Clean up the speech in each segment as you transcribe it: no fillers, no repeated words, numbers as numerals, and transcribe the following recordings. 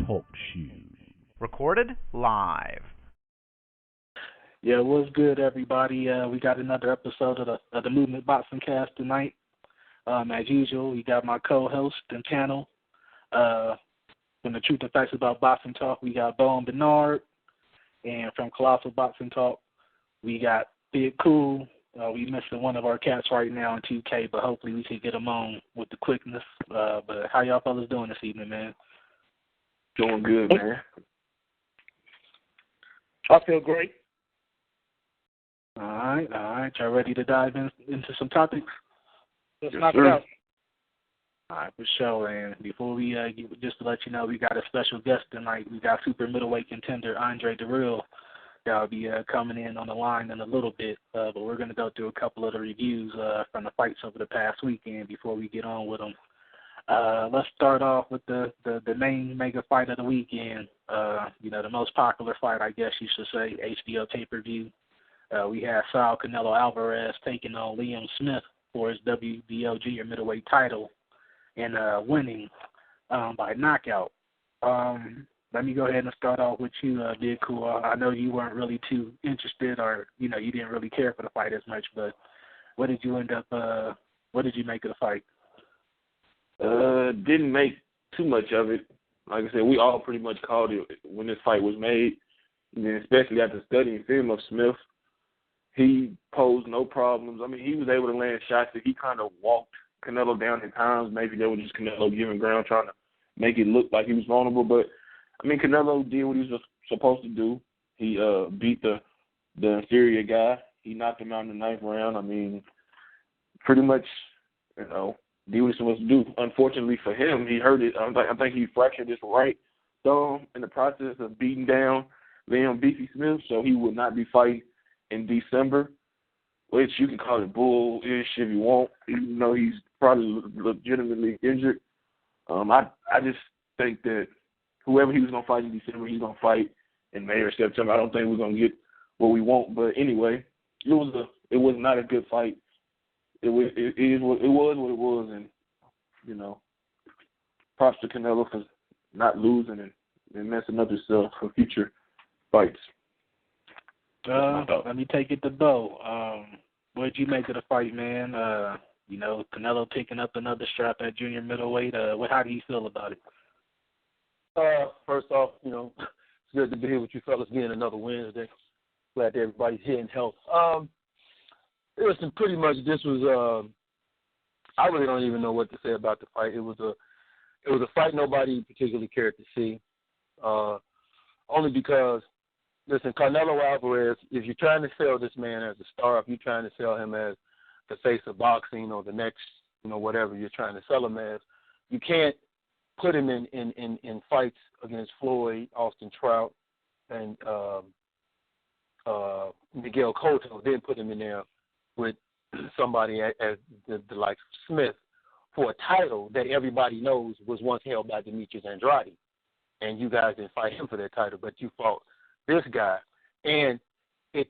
Talk shoes. Recorded live. Yeah, what's good, everybody? We got another episode of the Müvment Boxing Cast tonight. As usual, we got my co-host and panel. From the Truth and Facts About Boxing Talk, we got Bo and Bernard. And from Colossal Boxing Talk, we got Big Cool. We missing one of our cats right now in 2K, but hopefully we can get him on with the quickness. But how y'all fellas doing this evening, man? Doing good, man. I feel great. All right. Y'all ready to dive into some topics? Let's knock it out. All right, for sure. And before we, just to let you know, we got a special guest tonight. We got super middleweight contender Dirrell. That'll be coming in on the line in a little bit. But we're going to go through a couple of the reviews from the fights over the past weekend before we get on with them. Let's start off with the main mega fight of the weekend. The most popular fight, I guess you should say, HBO pay-per-view. We had Saul Canelo Alvarez taking on Liam Smith for his WBO junior middleweight title and winning by knockout. Let me go ahead and start off with you, Big Cool. I know you weren't really too interested, or you didn't really care for the fight as much. But what did you make of the fight? Didn't make too much of it. Like I said, we all pretty much called it when this fight was made, and then especially after studying film of Smith. He posed no problems. I mean, he was able to land shots that he kind of walked Canelo down at times. Maybe they were just Canelo giving ground, trying to make it look like he was vulnerable. But, I mean, Canelo did what he was supposed to do. He beat the inferior guy. He knocked him out in the ninth round. I mean, pretty much, did what he was supposed to do. Unfortunately for him, he hurt it. I think he fractured his right thumb in the process of beating down Liam Beefy Smith, so he would not be fighting in December, which you can call it bull-ish if you want, even though he's probably legitimately injured. I just think that whoever he was going to fight in December, he's going to fight in May or September. I don't think we're going to get what we want. But anyway, it was not a good fight. It was what it was, and props to Canelo for not losing and messing up himself for future fights. Let me take it to Bo. What did you make of the fight, man? Canelo picking up another strap at junior middleweight. How do you feel about it? First off, it's good to be here with you fellas again another Wednesday. Glad that everybody's here in health. Pretty much this was. I really don't even know what to say about the fight. It was a fight nobody particularly cared to see. Only because. Listen, Canelo Alvarez, if you're trying to sell this man as a star, if you're trying to sell him as the face of boxing or the next, whatever you're trying to sell him as, you can't put him in fights against Floyd, Austin Trout, and Miguel Cotto, then put him in there with somebody as the likes of Smith for a title that everybody knows was once held by Demetrius Andrade. And you guys didn't fight him for that title, but you fought this guy. And if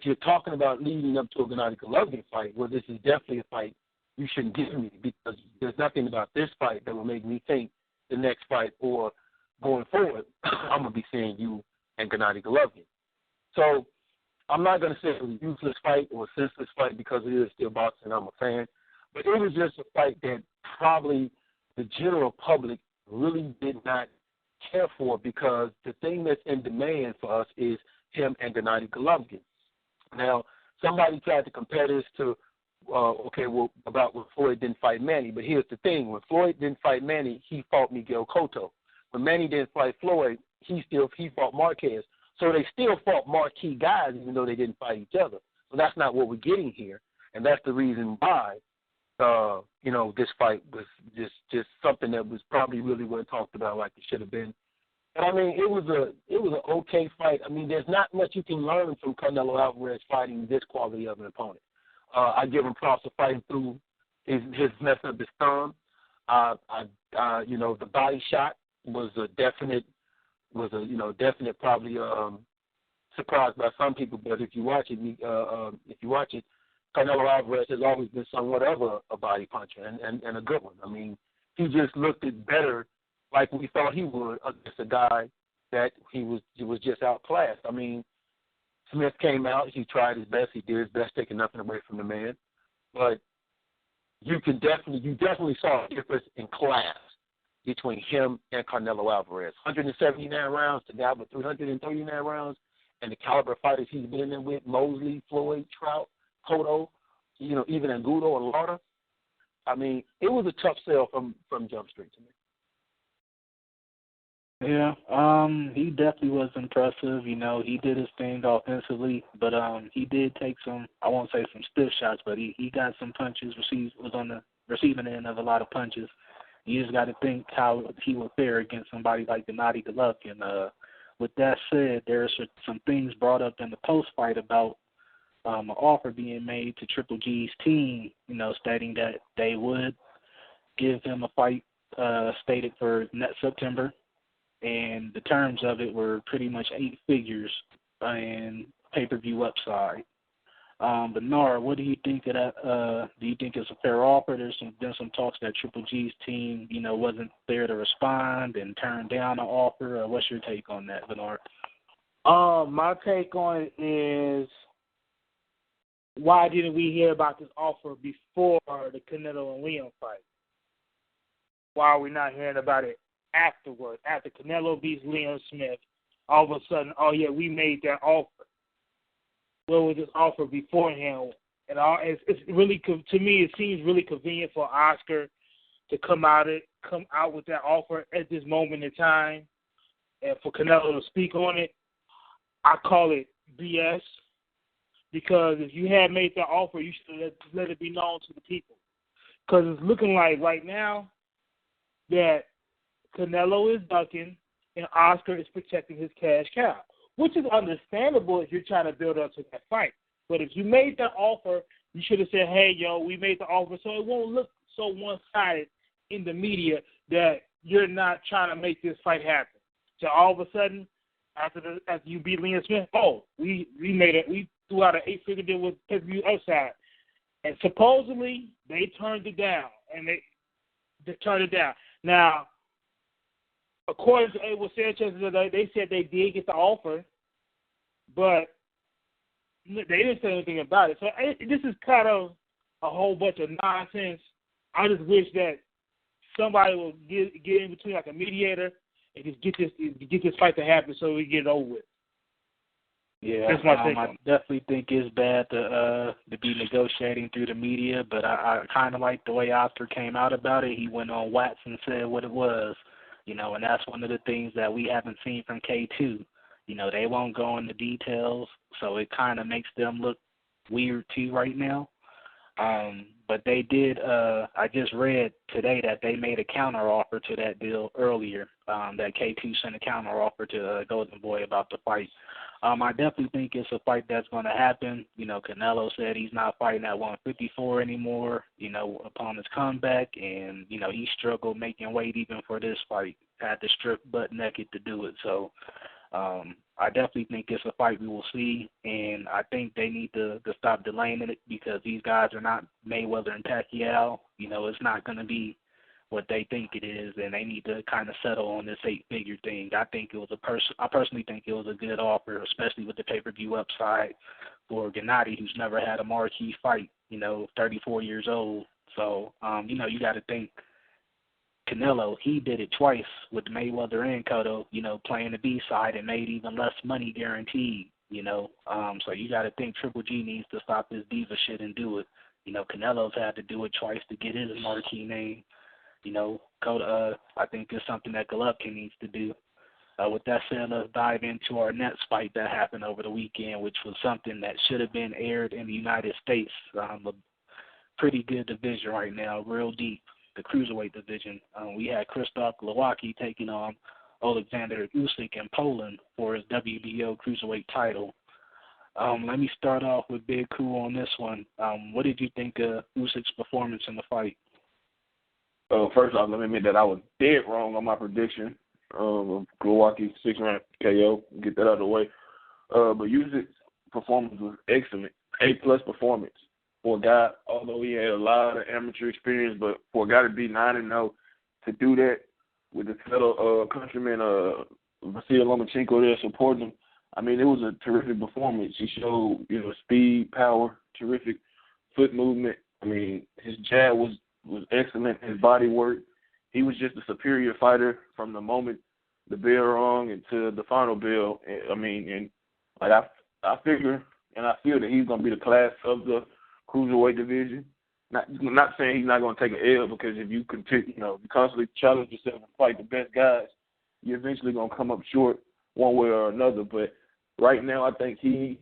you're talking about leading up to a Gennady Golovkin fight, well, this is definitely a fight you shouldn't give me, because there's nothing about this fight that will make me think the next fight or going forward, I'm going to be seeing you and Gennady Golovkin. So I'm not going to say it was a useless fight or a senseless fight because it is still boxing. I'm a fan. But it was just a fight that probably the general public really did not care for, because the thing that's in demand for us is him and Gennady Golovkin. Now, somebody tried to compare this to, about when Floyd didn't fight Manny, but here's the thing. When Floyd didn't fight Manny, he fought Miguel Cotto. When Manny didn't fight Floyd, he fought Marquez. So they still fought marquee guys even though they didn't fight each other. So that's not what we're getting here, and that's the reason why this fight was just something that was probably really wasn't talked about like it should have been. But I mean, it was an okay fight. I mean, there's not much you can learn from Canelo Alvarez fighting this quality of an opponent. I give him props for fighting through his mess up his thumb. The body shot was a definite probably surprise by some people. But if you watch it, Canelo Alvarez has always been somewhat of a body puncher and a good one. I mean, he just looked it better like we thought he would against a guy that he was just outclassed. I mean, Smith came out, he tried his best, he did his best, taking nothing away from the man. But you definitely saw a difference in class between him and Canelo Alvarez. 179 rounds, the guy with 339 rounds, and the caliber of fighters he's been in with, Mosley, Floyd, Trout, Cotto, even Angulo and Lauder. I mean, it was a tough sell from Jump Street to me. Yeah, he definitely was impressive. He did his thing offensively, but he did take some, I won't say some stiff shots, but he got some punches, was on the receiving end of a lot of punches. You just got to think how he would fare against somebody like Gennady Golovkin. With that said, there are some things brought up in the post-fight about an offer being made to Triple G's team, stating that they would give him a fight stated for next September. And the terms of it were pretty much 8 figures and pay-per-view upside. But Nara, what do you think of that? Do you think it's a fair offer? There's been some talks that Triple G's team, wasn't there to respond and turn down the offer. What's your take on that, Bernard? My take on it is, why didn't we hear about this offer before the Canelo and Leon fight? Why are we not hearing about it afterward? After Canelo beats Leon Smith, all of a sudden, oh yeah, we made that offer. Where was this offer beforehand? And it's really, to me, it seems really convenient for Oscar to come out with that offer at this moment in time, and for Canelo to speak on it. I call it BS, because if you had made that offer, you should let it be known to the people. Because it's looking like right now that Canelo is ducking and Oscar is protecting his cash cow, which is understandable if you're trying to build up to that fight. But if you made that offer, you should have said, hey, we made the offer, so it won't look so one-sided in the media that you're not trying to make this fight happen. So all of a sudden, after you beat Leon Smith, we threw out an 8-figure deal with pay-per-view upside. And supposedly, they turned it down, they turned it down. Now, according to Abel Sanchez, they said they did get the offer, but they didn't say anything about it. So this is kind of a whole bunch of nonsense. I just wish that somebody will get in between, like a mediator, and just get this fight to happen so we get it over with. Yeah, I definitely think it's bad to be negotiating through the media, but I kind of like the way Oscar came out about it. He went on Watts and said what it was, and that's one of the things that we haven't seen from K2. They won't go into details, so it kind of makes them look weird too right now. But they did, I just read today that they made a counter offer to that deal earlier, that K2 sent a counter offer to Golden Boy about the fight. I definitely think it's a fight that's going to happen. Canelo said he's not fighting at 154 anymore, upon his comeback, and, he struggled making weight even for this fight, had to strip butt naked to do it. So I definitely think it's a fight we will see, and I think they need to stop delaying it, because these guys are not Mayweather and Pacquiao. It's not going to be what they think it is, and they need to kind of settle on this 8-figure thing. I personally think it was a good offer, especially with the pay-per-view upside for Gennady, who's never had a marquee fight, 34 years old. So, you got to think Canelo, he did it twice with Mayweather and Cotto, playing the B side and made even less money guaranteed, So you got to think Triple G needs to stop this diva shit and do it. Canelo's had to do it twice to get his marquee name. Cotto, I think it's something that Golovkin needs to do. With that said, let's dive into our next fight that happened over the weekend, which was something that should have been aired in the United States. A pretty good division right now, real deep. The cruiserweight division. We had Glowacki taking on Alexander Usyk in Poland for his WBO cruiserweight title. Let me start off with Big Coup on this one. What did you think of Usyk's performance in the fight? First off, let me admit that I was dead wrong on my prediction of Glowacki's 6-round KO. Get that out of the way. But Usyk's performance was excellent. A+ performance. For a guy, although he had a lot of amateur experience, but for a guy to be 9-0 to do that with the fellow countryman Vasil Lomachenko there supporting him. I mean, it was a terrific performance. He showed, speed, power, terrific foot movement. I mean, his jab was excellent. His body work. He was just a superior fighter from the moment the bell rung until the final bell. I figure and I feel that he's going to be the class of the cruiserweight division. Not saying he's not going to take an L, because if you continue, you constantly challenge yourself and fight the best guys, you're eventually going to come up short one way or another. But right now, I think he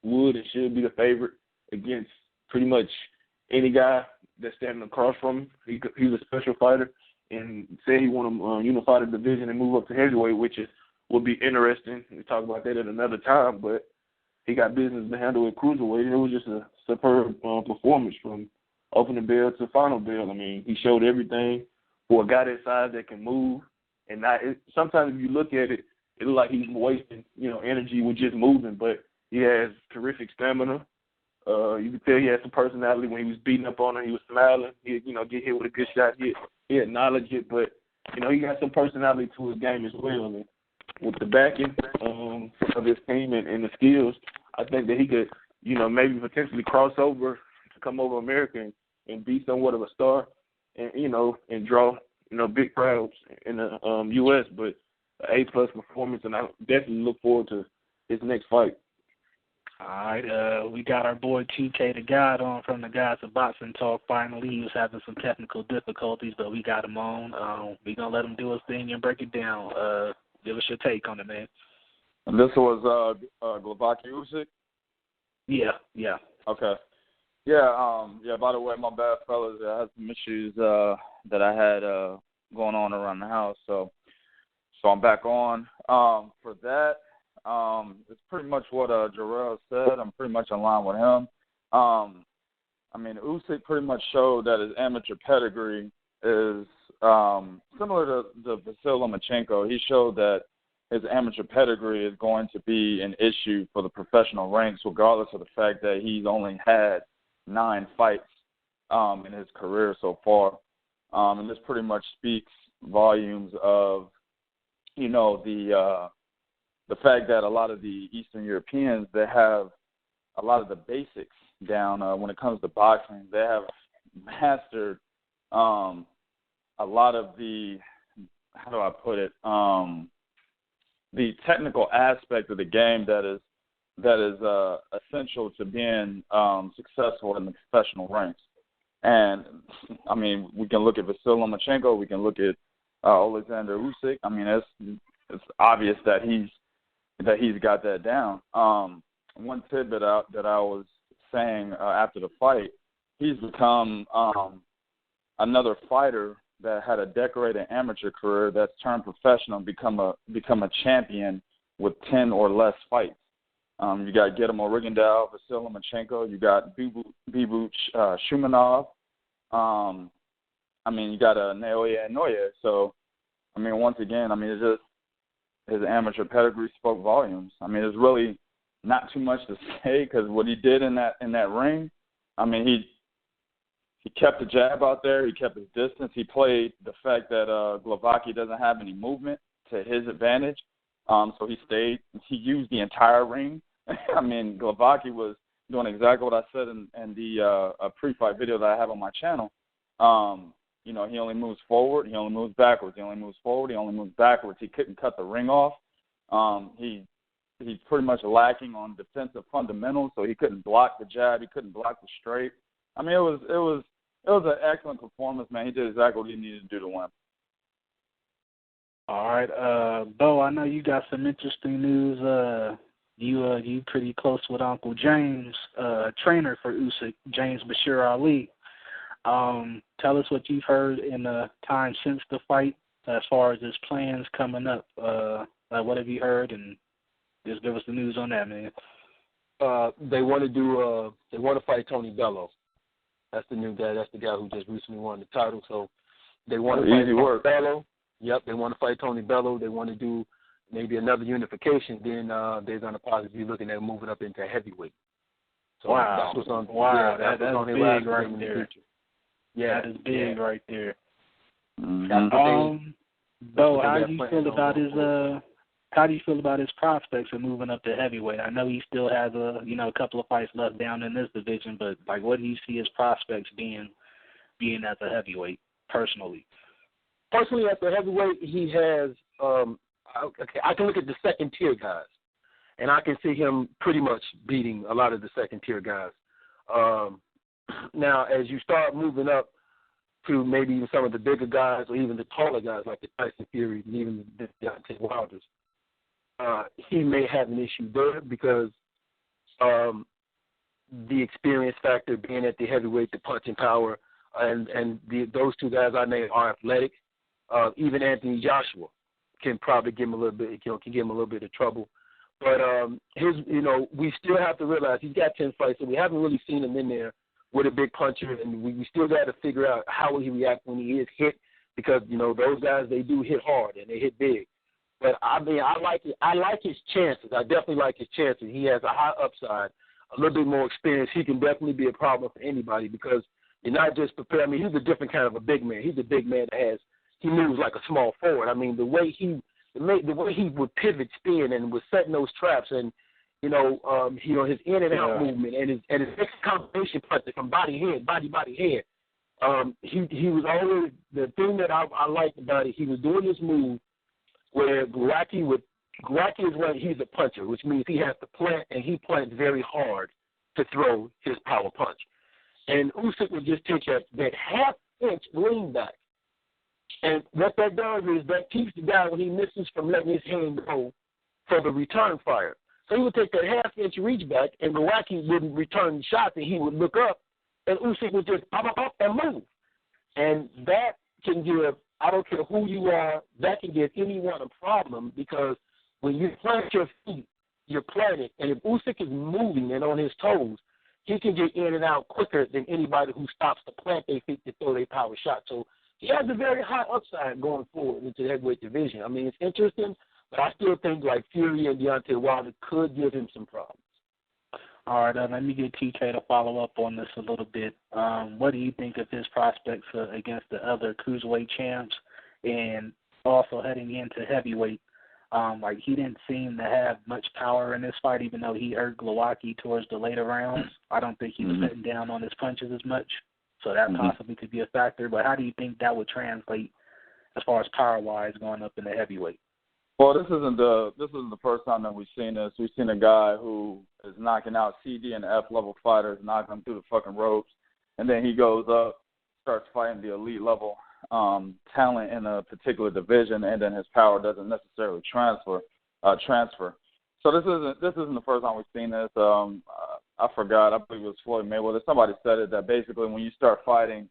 would and should be the favorite against pretty much any guy that's standing across from him. He's a special fighter, and say he want to unify the division and move up to heavyweight, which will be interesting. We talk about that at another time, but he got business to handle at cruiserweight. It was just a superb performance from opening bell to final bell. I mean, he showed everything for a guy that size that can move. And sometimes if you look at it, it looks like he's wasting, energy with just moving. But he has terrific stamina. You can tell he had some personality. When he was beating up on him, he was smiling. He'd, get hit with a good shot. He acknowledged it. But, he got some personality to his game as well. And with the backing of his team and the skills, I think that he could, maybe potentially cross over to come over America and be somewhat of a star and, and draw, big crowds in the U.S., but an A-plus performance, and I definitely look forward to his next fight. All right, we got our boy 2K the God on from the Guys of Boxing Talk. Finally, he was having some technical difficulties, but we got him on. We're going to let him do his thing and break it down. Give us your take on it, man. And this was Glowacki Usyk? Yeah. Okay. Yeah, by the way, my bad, fellas. I had some issues that I had going on around the house, so I'm back on. For that, it's pretty much what Dirrell said. I'm pretty much in line with him. Usyk pretty much showed that his amateur pedigree is similar to Vasil Lomachenko. He showed that his amateur pedigree is going to be an issue for the professional ranks, regardless of the fact that he's only had 9 fights in his career so far. And this pretty much speaks volumes of, the fact that a lot of the Eastern Europeans, they have a lot of the basics down when it comes to boxing. They have mastered a lot of the, how do I put it, the technical aspect of the game that is essential to being successful in the professional ranks. And, we can look at Vasil Lomachenko. We can look at Alexander Usyk. It's obvious that he's got that down. One tidbit that I was saying after the fight, he's become another fighter that had a decorated amateur career that's turned professional and become a champion with 10 or less fights. You got Guillermo Rigondeaux, Vasil Lomachenko. You got Bibuch Shumanov. You got Naoya Inoue. So, once again, it's just his amateur pedigree spoke volumes. There's really not too much to say, because what he did in that ring, he kept the jab out there. He kept his distance. He played the fact that Glowacki doesn't have any movement to his advantage. So he stayed. He used the entire ring. Glowacki was doing exactly what I said in the pre-fight video that I have on my channel. He only moves forward. He only moves backwards. He only moves forward. He only moves backwards. He couldn't cut the ring off. He's pretty much lacking on defensive fundamentals, so he couldn't block the jab. He couldn't block the straight. It was an excellent performance, man. He did exactly what he needed to do to win. All right, Bo, I know you got some interesting news. You pretty close with Uncle James, trainer for Usyk, James Bashir Ali. Tell us what you've heard in the time since the fight, as far as his plans coming up. What have you heard, and just give us the news on that, man. They want to fight Tony Bello. That's the new guy. That's the guy who just recently won the title. So they want to fight Tony Bello. Yep, they want to fight Tony Bello. They want to do maybe another unification. Then they're going to possibly be looking at moving up into heavyweight. So wow. That's what's on, wow, yeah, that's big right there. Yeah, that is big right there. Bo, how do you feel about his prospects of moving up to heavyweight? I know he still has a couple of fights left down in this division, but like, what do you see his prospects being as a heavyweight personally? Personally, at the heavyweight, he has. I can look at the second tier guys, and I can see him pretty much beating a lot of the second tier guys. Now, as you start moving up to maybe even some of the bigger guys or even the taller guys like the Tyson Fury and even the Deontay Wilders, he may have an issue there because the experience factor being at the heavyweight, the punching power, and those two guys I named are athletic. Even Anthony Joshua can probably give him a little bit, can give him a little bit of trouble. But we still have to realize he's got 10 fights, and we haven't really seen him in there with a big puncher, and we still got to figure out how will he react when he is hit, because those guys, they do hit hard and they hit big. But I mean, I like his chances. I definitely like his chances. He has a high upside, a little bit more experience. He can definitely be a problem for anybody because you're not just prepared. I mean, he's a different kind of a big man. He's a big man that he moves like a small forward. I mean, the way he would pivot, spin, and was setting those traps, and his in and out movement, and his next combination punch from body head. He was always the thing that I liked about it. He was doing this move where Glowacki is when he's a puncher, which means he has to plant, and he plants very hard to throw his power punch. And Usyk would just take that half-inch lean back. And what that does is that keeps the guy, when he misses, from letting his hand go for the return fire. So he would take that half-inch reach back, and Glowacki wouldn't return the shot, and he would look up, and Usyk would just up and move. And that can give, I don't care who you are, that can give anyone a problem, because when you plant your feet, you're planted. And if Usyk is moving and on his toes, he can get in and out quicker than anybody who stops to plant their feet to throw their power shot. So he has a very high upside going forward into the heavyweight division. I mean, it's interesting, but I still think like Fury and Deontay Wilder could give him some problems. All right, let me get TK to follow up on this a little bit. What do you think of his prospects against the other cruiserweight champs, and also heading into heavyweight? Like, he didn't seem to have much power in this fight, even though he hurt Glowacki towards the later rounds. I don't think he was sitting down on his punches as much, so that possibly could be a factor. But how do you think that would translate as far as power-wise going up in the heavyweight? Well, this isn't the first time that we've seen this. We've seen a guy who is knocking out CD and F-level fighters, knocking them through the fucking ropes, and then he goes up, starts fighting the elite level talent in a particular division, and then his power doesn't necessarily transfer. So this isn't the first time we've seen this. I forgot. I believe it was Floyd Mayweather. Somebody said it, that basically when you start fighting,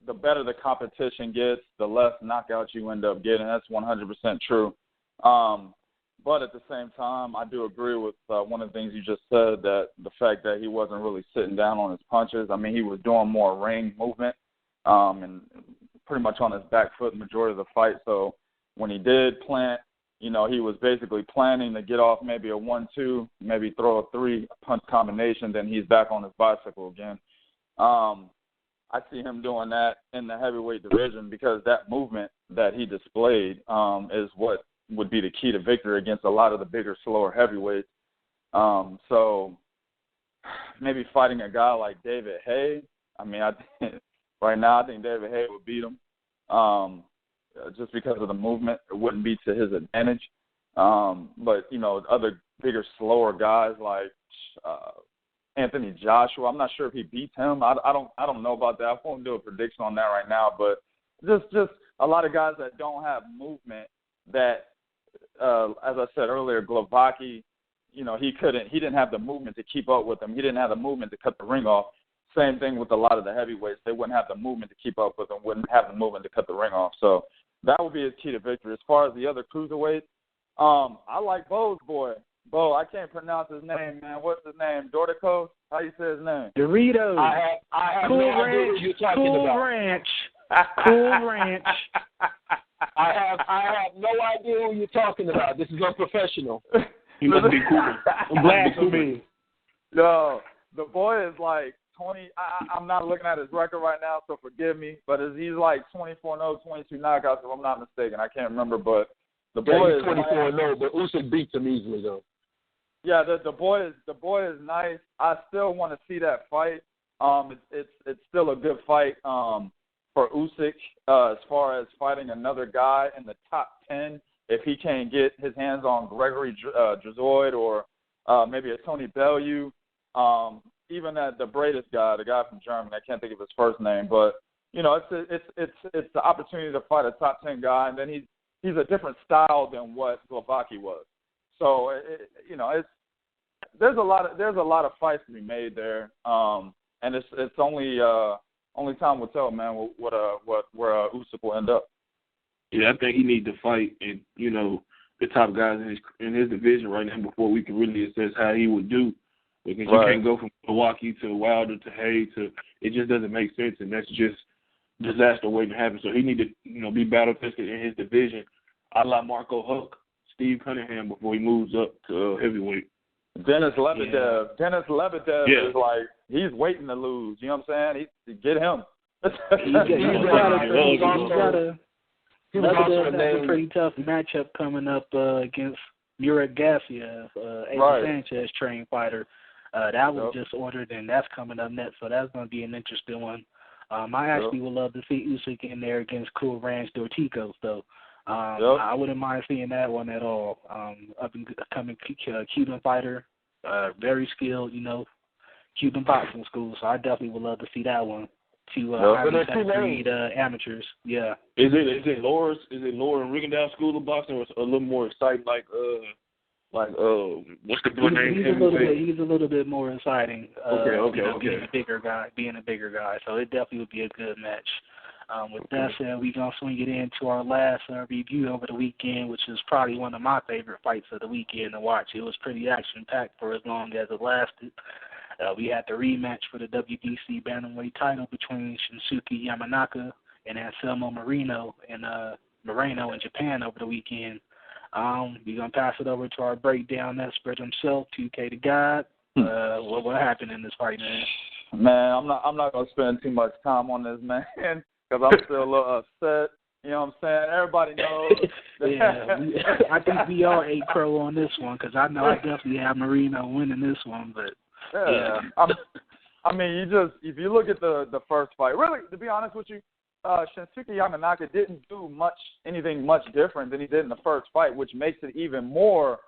the better the competition gets, the less knockouts you end up getting. That's 100% true. But at the same time, I do agree with one of the things you just said, that the fact that he wasn't really sitting down on his punches. I mean, he was doing more ring movement and pretty much on his back foot the majority of the fight. So when he did plant, he was basically planning to get off maybe a 1-2, maybe throw a 3-punch combination, then he's back on his bicycle again. I see him doing that in the heavyweight division because that movement that he displayed is what would be the key to victory against a lot of the bigger, slower heavyweights. So maybe fighting a guy like David Haye, I mean, right now I think David Haye would beat him just because of the movement. It wouldn't be to his advantage. But, other bigger, slower guys like Anthony Joshua, I'm not sure if he beats him. I don't know about that. I won't do a prediction on that right now. But just a lot of guys that don't have movement that, as I said earlier, Glowacki, he didn't have the movement to keep up with him. He didn't have the movement to cut the ring off. Same thing with a lot of the heavyweights. They wouldn't have the movement to keep up with him, wouldn't have the movement to cut the ring off. So that would be his key to victory. As far as the other cruiserweights, I like Bo's boy. Bo, I can't pronounce his name, man. What's his name? Dorticos? How you say his name? Doritos. I have Cool no idea Ranch. what you're talking Cool about. Ranch. Cool Ranch. I have no idea who you're talking about. This is unprofessional. He must be cool. Blasphemy. No, the boy is like 20. I'm not looking at his record right now, so forgive me. But he's like 24-0, 22 knockouts, if I'm not mistaken. I can't remember, but the boy is 24-0, but Usyk beats him easily though. Yeah, the boy is nice. I still want to see that fight. It's still a good fight for Usyk as far as fighting another guy in the top 10. If he can't get his hands on Gregory Drazoid or maybe a Tony Bellew, even the Bradis guy, the guy from Germany, I can't think of his first name, but you know, it's the opportunity to fight a top 10 guy, and then he's a different style than what Glowacki was. So there's a lot of fights to be made there, and it's only time will tell, man, where Usyk will end up. Yeah, I think he needs to fight, and the top guys in his division right now before we can really assess how he would do, because you can't go from Milwaukee to Wilder to Hay to it just doesn't make sense, and that's just disaster waiting to happen. So he need to be battle tested in his division, a la Marco Huck, Steve Cunningham before he moves up to heavyweight. Dennis Lebedev. Dennis Lebedev is like, he's waiting to lose. You know what I'm saying? Get him. He has a pretty tough matchup coming up against Murat Gassiev, Eddie Sanchez trained fighter. That was just ordered, and that's coming up next, so that's going to be an interesting one. I actually would love to see Usyk in there against Cool Ranch Dorticos, though. I wouldn't mind seeing that one at all. Up and coming Cuban fighter, very skilled, Cuban boxing school. So I definitely would love to see that one. To highly pedigreed amateurs, yeah. Is it lower in Rigondeaux School of Boxing, or a little more exciting like what's the boy name? He's a little bit more exciting. Okay. Being a bigger guy. So it definitely would be a good match. With that said, we're going to swing it into our last review over the weekend, which is probably one of my favorite fights of the weekend to watch. It was pretty action-packed for as long as it lasted. We had the rematch for the WBC bantamweight title between Shinsuke Yamanaka and Anselmo Moreno in Japan over the weekend. We're going to pass it over to our breakdown expert himself, 2K the God. What happened in this fight, man? Man, I'm not going to spend too much time on this, man, because I'm still a little upset. You know what I'm saying? Everybody knows. I think we all ate crow on this one, because I know I definitely have Moreno winning this one, but... Yeah. I mean, if you look at the first fight, really, to be honest with you, Shinsuke Yamanaka didn't do anything much different than he did in the first fight, which makes it even more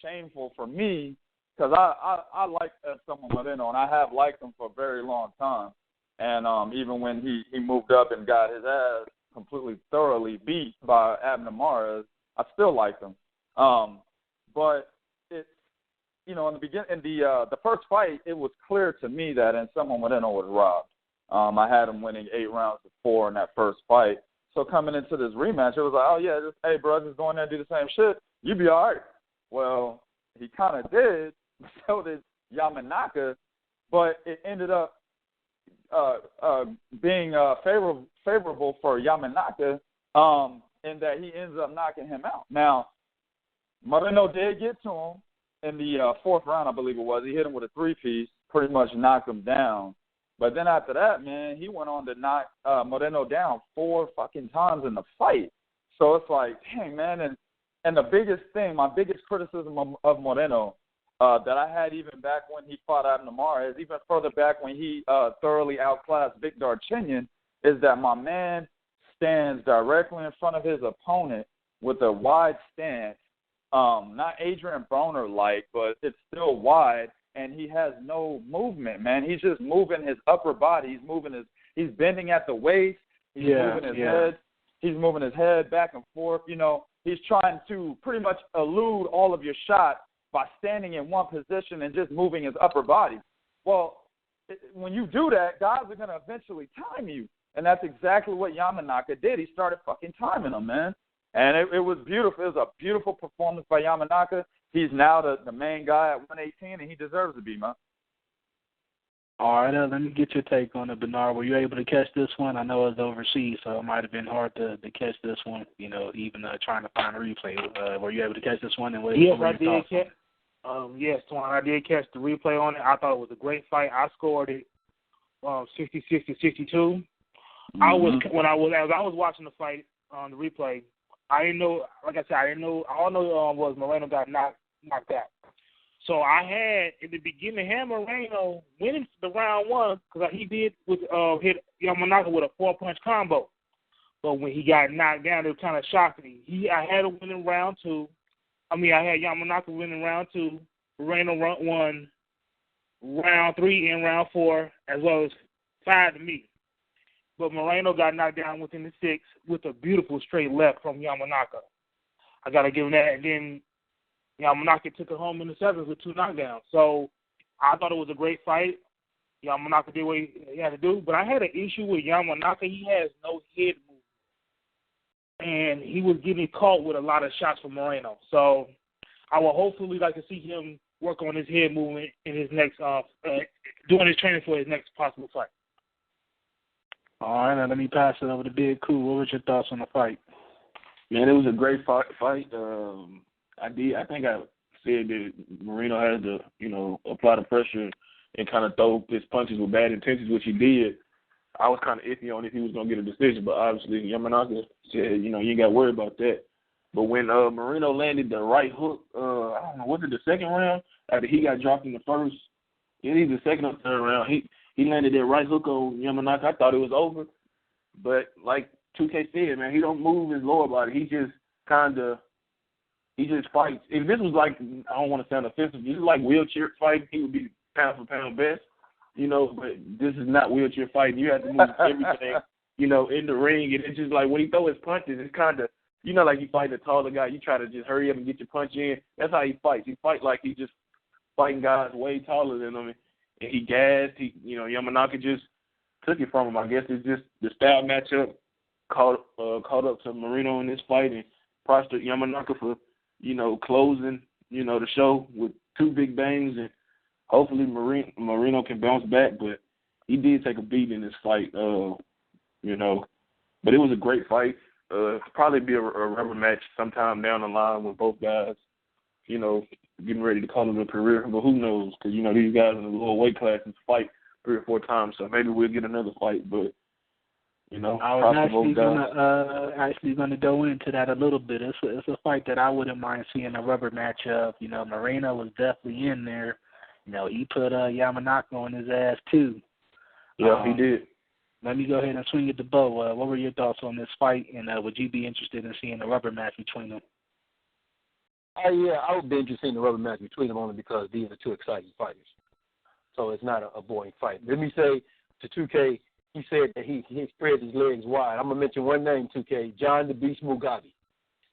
shameful for me, because I like someone Moreno, and I have liked him for a very long time. And even when he moved up and got his ass completely thoroughly beat by Abner Mares, I still liked him. But in the first fight, it was clear to me that Anselmo Moreno was robbed. I had him winning 8 rounds to 4 in that first fight. So coming into this rematch, it was like, hey, bro, just go in there and do the same shit. You be all right. Well, he kind of did. So did Yamanaka, but it ended up being favorable for Yamanaka in that he ends up knocking him out. Now, Moreno did get to him. In the 4th round, I believe it was, he hit him with a 3-piece, pretty much knocked him down. But then after that, man, he went on to knock Moreno down 4 fucking times in the fight. So it's like, dang, man. And the biggest thing, my biggest criticism of Moreno that I had even back when he fought Abner Mares, even further back when he thoroughly outclassed Vic Darchinyan, is that my man stands directly in front of his opponent with a wide stance. Not Adrian Broner-like, but it's still wide, and he has no movement, man. He's just moving his upper body. He's bending at the waist. He's moving his head. He's moving his head back and forth. He's trying to pretty much elude all of your shots by standing in one position and just moving his upper body. Well, when you do that, guys are going to eventually time you, and that's exactly what Yamanaka did. He started fucking timing him, man. And it was beautiful. It was a beautiful performance by Yamanaka. He's now the main guy at 118, and he deserves to be, man. All right, let me get your take on it, Bernard. Were you able to catch this one? I know it was overseas, so it might have been hard to catch this one, even trying to find a replay. Were you able to catch this one? And yes, I did. Yes, Juan, I did catch the replay on it. I thought it was a great fight. I scored it 66-62. As I was watching the fight on the replay, I didn't know. Like I said, I didn't know. All I know was Moreno got knocked out. So I had in the beginning Moreno winning the round one because he did hit Yamanaka with a 4-punch combo. But when he got knocked down, it kind of shocked me. I had him winning round two. I had Yamanaka winning round two. Moreno won round three and round four, as well as 5 to me. But Moreno got knocked down within the 6 with a beautiful straight left from Yamanaka. I got to give him that. And then Yamanaka took it home in the 7th with 2 knockdowns. So I thought it was a great fight. Yamanaka did what he had to do. But I had an issue with Yamanaka. He has no head movement. And he was getting caught with a lot of shots from Moreno. So I would hopefully like to see him work on his head movement in his next, doing his training for his next possible fight. All right, now let me pass it over to Big Cool. What was your thoughts on the fight? Man, it was a great fight. I think I said that Moreno had to, apply the pressure and kind of throw his punches with bad intentions, which he did. I was kind of iffy on if he was going to get a decision, but obviously Yamanaka said, you ain't got to worry about that. But when Moreno landed the right hook, I don't know, was it the second round? After he got dropped in the first, either the second or third round, he landed that right hook on Yamanaka. I thought it was over. But like 2K said, man, he don't move his lower body. He just fights. If this was like, I don't want to sound offensive, this is like wheelchair fighting, he would be pound for pound best. But this is not wheelchair fighting. You have to move everything, in the ring. And it's just like when he throw his punches, it's kind of, like you fight a taller guy, you try to just hurry up and get your punch in. That's how he fights. He fight like he just fighting guys way taller than him. And he gassed. Yamanaka just took it from him. I guess it's just the style matchup caught up to Moreno in this fight and prostrate Yamanaka for, closing, the show with 2 big bangs. And hopefully Moreno can bounce back. But he did take a beat in this fight, But it was a great fight. Probably be a rubber match sometime down the line with both guys, getting ready to call it a career. But who knows? Because, these guys in the lower weight classes fight 3 or 4 times. So maybe we'll get another fight. But, I was actually going to go into that a little bit. It's a fight that I wouldn't mind seeing a rubber match of. Moreno was definitely in there. He put Yamanaka on his ass, too. Yeah, he did. Let me go ahead and swing it to Bo. What were your thoughts on this fight, and would you be interested in seeing a rubber match between them? Yeah, I would be interested in the rubber match between them only because these are 2 exciting fighters. So it's not a boring fight. Let me say to 2K, he said that he spread his legs wide. I'm going to mention one name, 2K, John the Beast Mugabe.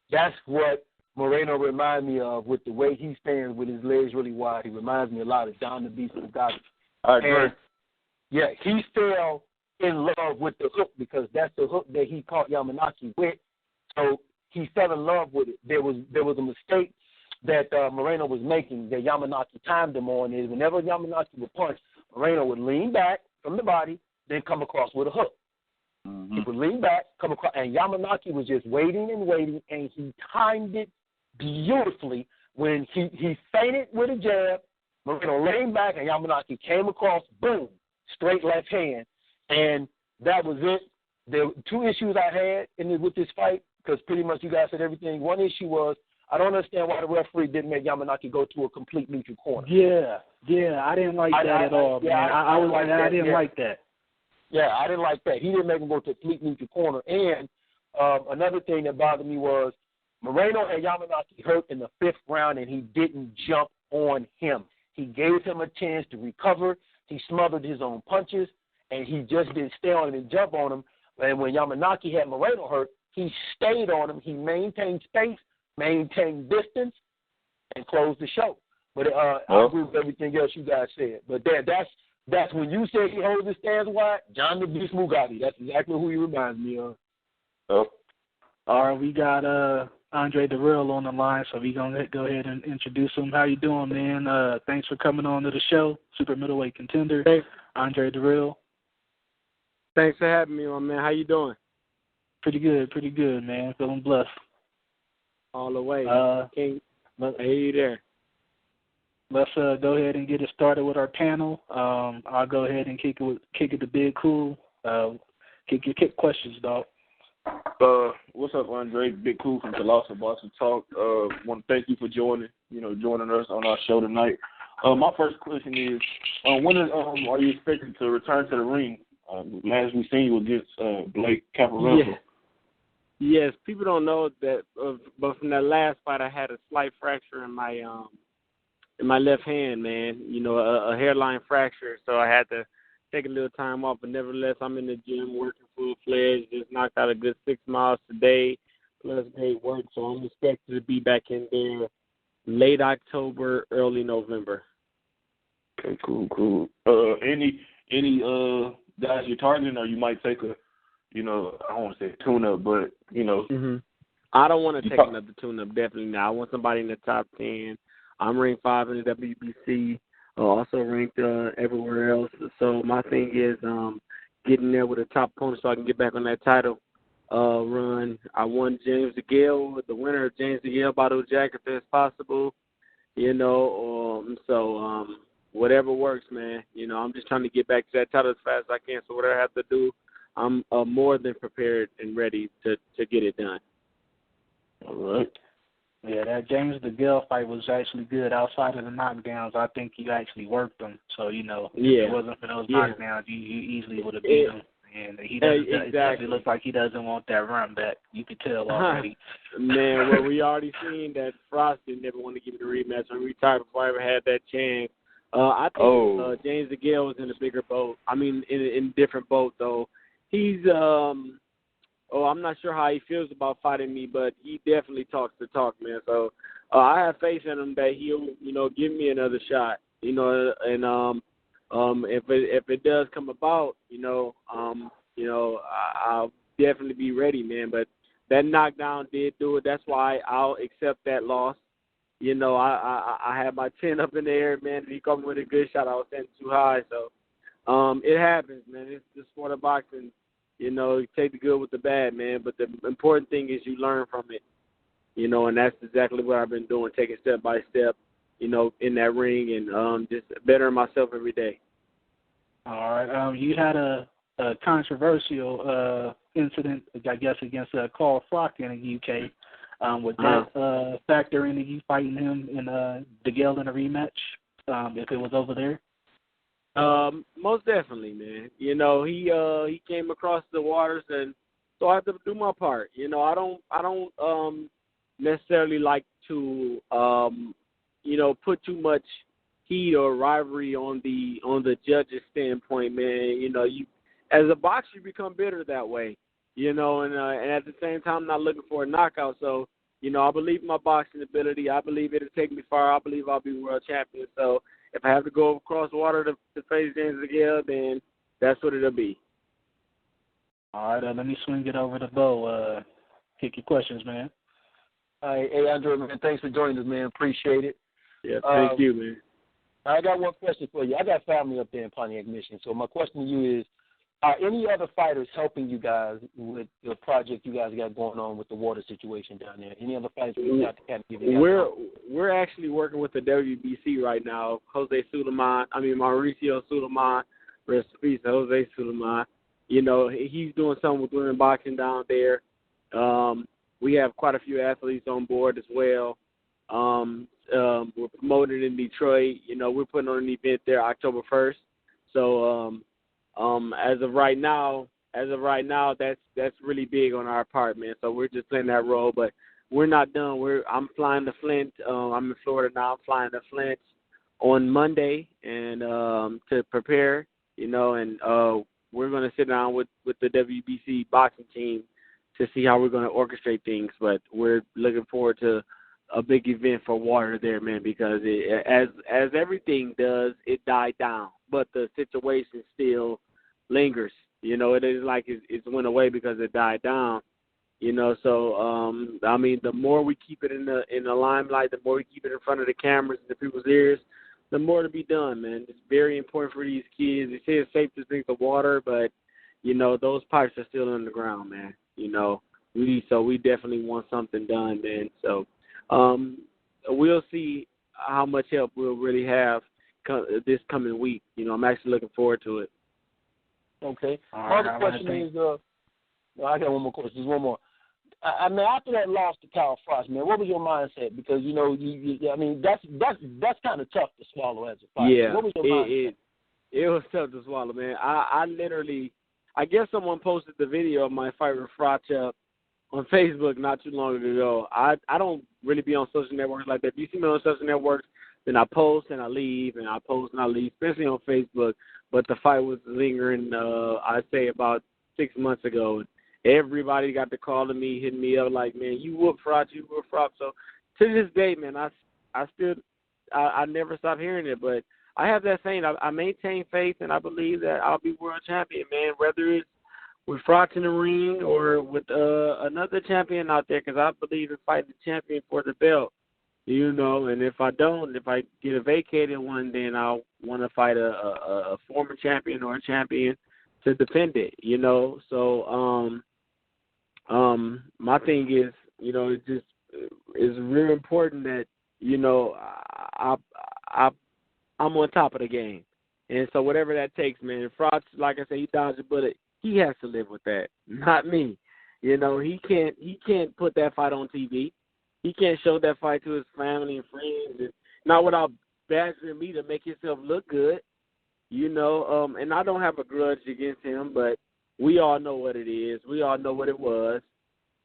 That's what Moreno reminds me of with the way he stands with his legs really wide. He reminds me a lot of John the Beast Mugabe. I agree. And, yeah, he fell in love with the hook because that's the hook that he caught Yamanaka with. So he fell in love with it. There was a mistake that Moreno was making that Yamanaka timed him on is whenever Yamanaka would punch, Moreno would lean back from the body, then come across with a hook. Mm-hmm. He would lean back, come across, and Yamanaka was just waiting, and he timed it beautifully. When he feinted with a jab, Moreno leaned back, and Yamanaka came across, boom, straight left hand. And that was it. There were 2 issues I had with this fight because pretty much you guys said everything. One issue was I don't understand why the referee didn't make Yamanaka go to a complete neutral corner. Yeah, I didn't like that at all, man. I didn't like that. Yeah, I didn't like that. He didn't make him go to a complete neutral corner. And another thing that bothered me was Moreno had Yamanaka hurt in the 5th round, and he didn't jump on him. He gave him a chance to recover. He smothered his own punches. And he just didn't stay on him and jump on him. And when Yamanaka had Moreno hurt, he stayed on him. He maintained space, maintained distance, and closed the show. But I agree with everything else you guys said. But that's when you said he holds his stance wide, John the Beast Mugabe. That's exactly who he reminds me of. Oh. All right, we got Andre Dirrell on the line, so we're going to go ahead and introduce him. How you doing, man? Thanks for coming on to the show, Super Middleweight Contender. Hey. Andre Dirrell. Thanks for having me on, man. How you doing? Pretty good, man. Feeling blessed. All the way. King, I hear you there. let's go ahead and get it started with our panel. I'll go ahead and kick it to Big Cool. Kick questions, dog. What's up, Andre? Big Cool from Colossal Boston Talk. Want to thank you for joining us on our show tonight. My first question is, when are you expected to return to the ring? Last we seen you against Blake Caporanco. Yes, people don't know that, but from that last fight, I had a slight fracture in my left hand, man. A hairline fracture, so I had to take a little time off. But nevertheless, I'm in the gym working full-fledged. Just knocked out a good 6 miles today, plus great work. So I'm expected to be back in there late October, early November. Okay, cool. Any guys you're targeting, or you might take a, I don't want to say tune-up, but, I don't want to take another tune-up, definitely not. I want somebody in the top 10. I'm ranked 5 in the WBC, also ranked everywhere else. So my thing is getting there with a top opponent so I can get back on that title run. I want James DeGale, the winner of James DeGale Bottle Jack, if that's possible, so whatever works, man. I'm just trying to get back to that title as fast as I can. So whatever I have to do, I'm more than prepared and ready to get it done. All right. Yeah, that James DeGale fight was actually good. Outside of the knockdowns, I think you actually worked him. So, if it wasn't for those knockdowns, you easily would have beat him. And he doesn't. Exactly. It looks like he doesn't want that run back. You could tell already. Man, well, we already seen that Frosty never wanted to give it a rematch. I retired before I ever had that chance. I think James DeGale was in a bigger boat. I mean, in a different boat, though. He's I'm not sure how he feels about fighting me, but he definitely talks the talk, man. So I have faith in him that he'll, give me another shot, and if it does come about, I'll definitely be ready, man. But that knockdown did do it. That's why I'll accept that loss. I had my chin up in the air, man. He caught me with a good shot. I was standing too high, so it happens, man. It's the sport of boxing. You take the good with the bad, man. But the important thing is you learn from it, and that's exactly what I've been doing, taking step by step, in that ring and just bettering myself every day. All right. You had a controversial incident, I guess, against Carl Frock in the UK. Would that factor into you fighting him in DeGale in a rematch if it was over there? Most definitely, man. He came across the waters, and so I have to do my part. I don't necessarily like to put too much heat or rivalry on the judge's standpoint, man. You as a boxer you become bitter that way, and at the same time I'm not looking for a knockout. So, I believe in my boxing ability. I believe it'll take me far. I believe I'll be world champion. So if I have to go across water to face James DeGale, then that's what it'll be. All right, let me swing it over to Bo. Kick your questions, man. Hey, Andre, man, thanks for joining us, man. Appreciate it. Yeah, thank you, man. I got one question for you. I got family up there in Pontiac, Michigan. So my question to you is, are any other fighters helping you guys with the project you guys got going on with the water situation down there? Any other fighters reach out to kind of give you guys We're actually working with the WBC right now. Mauricio Suleiman, rest in peace, Jose Suleiman. He's doing something with women boxing down there. We have quite a few athletes on board as well. We're promoted in Detroit. We're putting on an event there October 1st. So as of right now, that's really big on our part, man. So we're just playing that role, but we're not done. I'm flying to Flint. I'm in Florida now. I'm flying to Flint on Monday and to prepare, and we're going to sit down with the WBC boxing team to see how we're going to orchestrate things. But we're looking forward to a big event for water there, man, because as everything does, it died down, but the situation still lingers. It is like it's went away because it died down. So the more we keep it in the limelight, the more we keep it in front of the cameras and the people's ears, the more to be done, man. It's very important for these kids. They say it's safe to drink the water, but those pipes are still in the ground, man. We definitely want something done, man. So we'll see how much help we'll really have this coming week. You know, I'm actually looking forward to it. Okay. All My right, other question is, I got one more question. Just one more. I mean, after that loss to Kyle Frost, man, what was your mindset? Because you know, I mean, that's kind of tough to swallow as a fighter. Yeah, what was your mindset? It was tough to swallow, man. I literally, I guess someone posted the video of my fight with Froch on Facebook not too long ago. I don't really be on social networks like that. If you see me on social networks, then I post and I leave, and I post and I leave, especially on Facebook. But the fight was lingering, I'd say about 6 months ago. Everybody got to calling me, hitting me up like, man, you whoop Froch, you whoop Froch. So to this day, man, I never stop hearing it. But I have that saying, I maintain faith, and I believe that I'll be world champion, man, whether it's with Froch in the ring or with another champion out there, because I believe in fighting the champion for the belt, you know. And if I get a vacated one, then I'll want to fight a former champion or a champion to defend it, you know. So my thing is, you know, it just is really important that, you know, I'm on top of the game. And so whatever that takes, man. Froch, like I said, he dodged a bullet. He has to live with that, not me. You know, he can't put that fight on TV. He can't show that fight to his family and friends, and not without badgering me to make himself look good. You know, and I don't have a grudge against him, but we all know what it is. We all know what it was,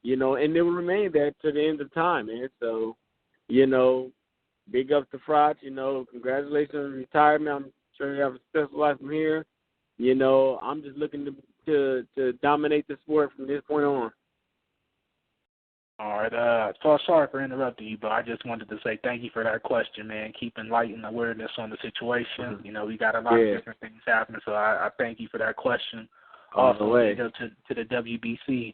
you know, and it will remain that to the end of time, man. So, you know, big up to Froch, you know, congratulations on retirement. I'm sure you have a successful life from here. You know, I'm just looking to dominate the sport from this point on. All right. So sorry for interrupting you, but I just wanted to say thank you for that question, man. Keep enlightened awareness on the situation. Mm-hmm. You know, we got a lot of different things happening, so I thank you for that question. Also, to the WBC,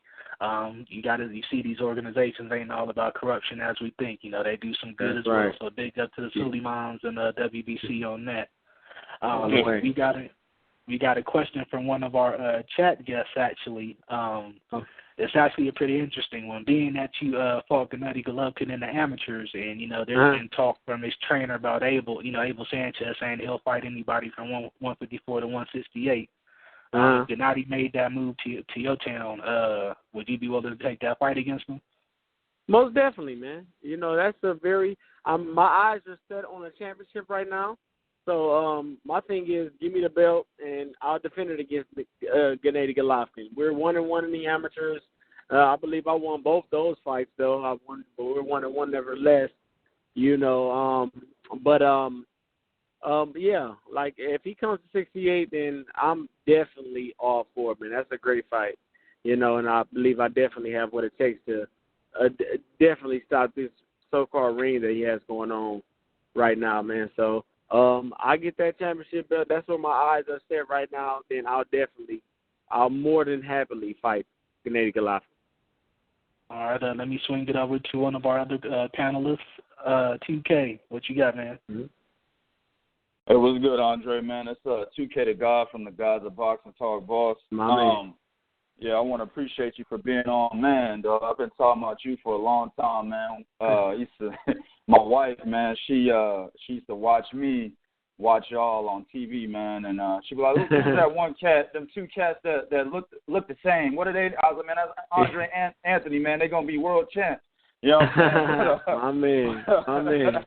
you see these organizations ain't all about corruption as we think. You know, they do some good as well. So big up to the Suleimans and the WBC on that. We got a question from one of our chat guests, actually. It's actually a pretty interesting one, being that you fought Gennady Golovkin in the amateurs, and, you know, there's been talk from his trainer about Abel Sanchez saying he'll fight anybody from 154 to 168. Gennady made that move to your town. Would you be willing to take that fight against him? Most definitely, man. You know, that's a very my eyes are set on a championship right now. So my thing is, give me the belt, and I'll defend it against Gennady Golovkin. We're 1-1 in the amateurs. I believe I won both those fights, though. We're 1-1 nevertheless. You know, yeah. Like if he comes to 68, then I'm definitely all for it, man. That's a great fight, you know, and I believe I definitely have what it takes to definitely stop this so-called reign that he has going on right now, man. So. I get that championship belt. That's where my eyes are set right now. Then I'll more than happily fight Gennady Golovkin. All right, let me swing it over to one of our other panelists, 2K. What you got, man? Mm-hmm. It was good, Andre, man. It's 2K the God from the Gods of Boxing Talk, boss. My man. Yeah, I want to appreciate you for being on, man. Dog. I've been talking about you for a long time, man. My wife, man, she used to watch y'all on TV, man, and she'd be like, "Look, who's that one cat? Them two cats that look the same. What are they?" I was like, "Man, that's Andre and Anthony, man. They're gonna be world champs." You know what I'm saying? My man.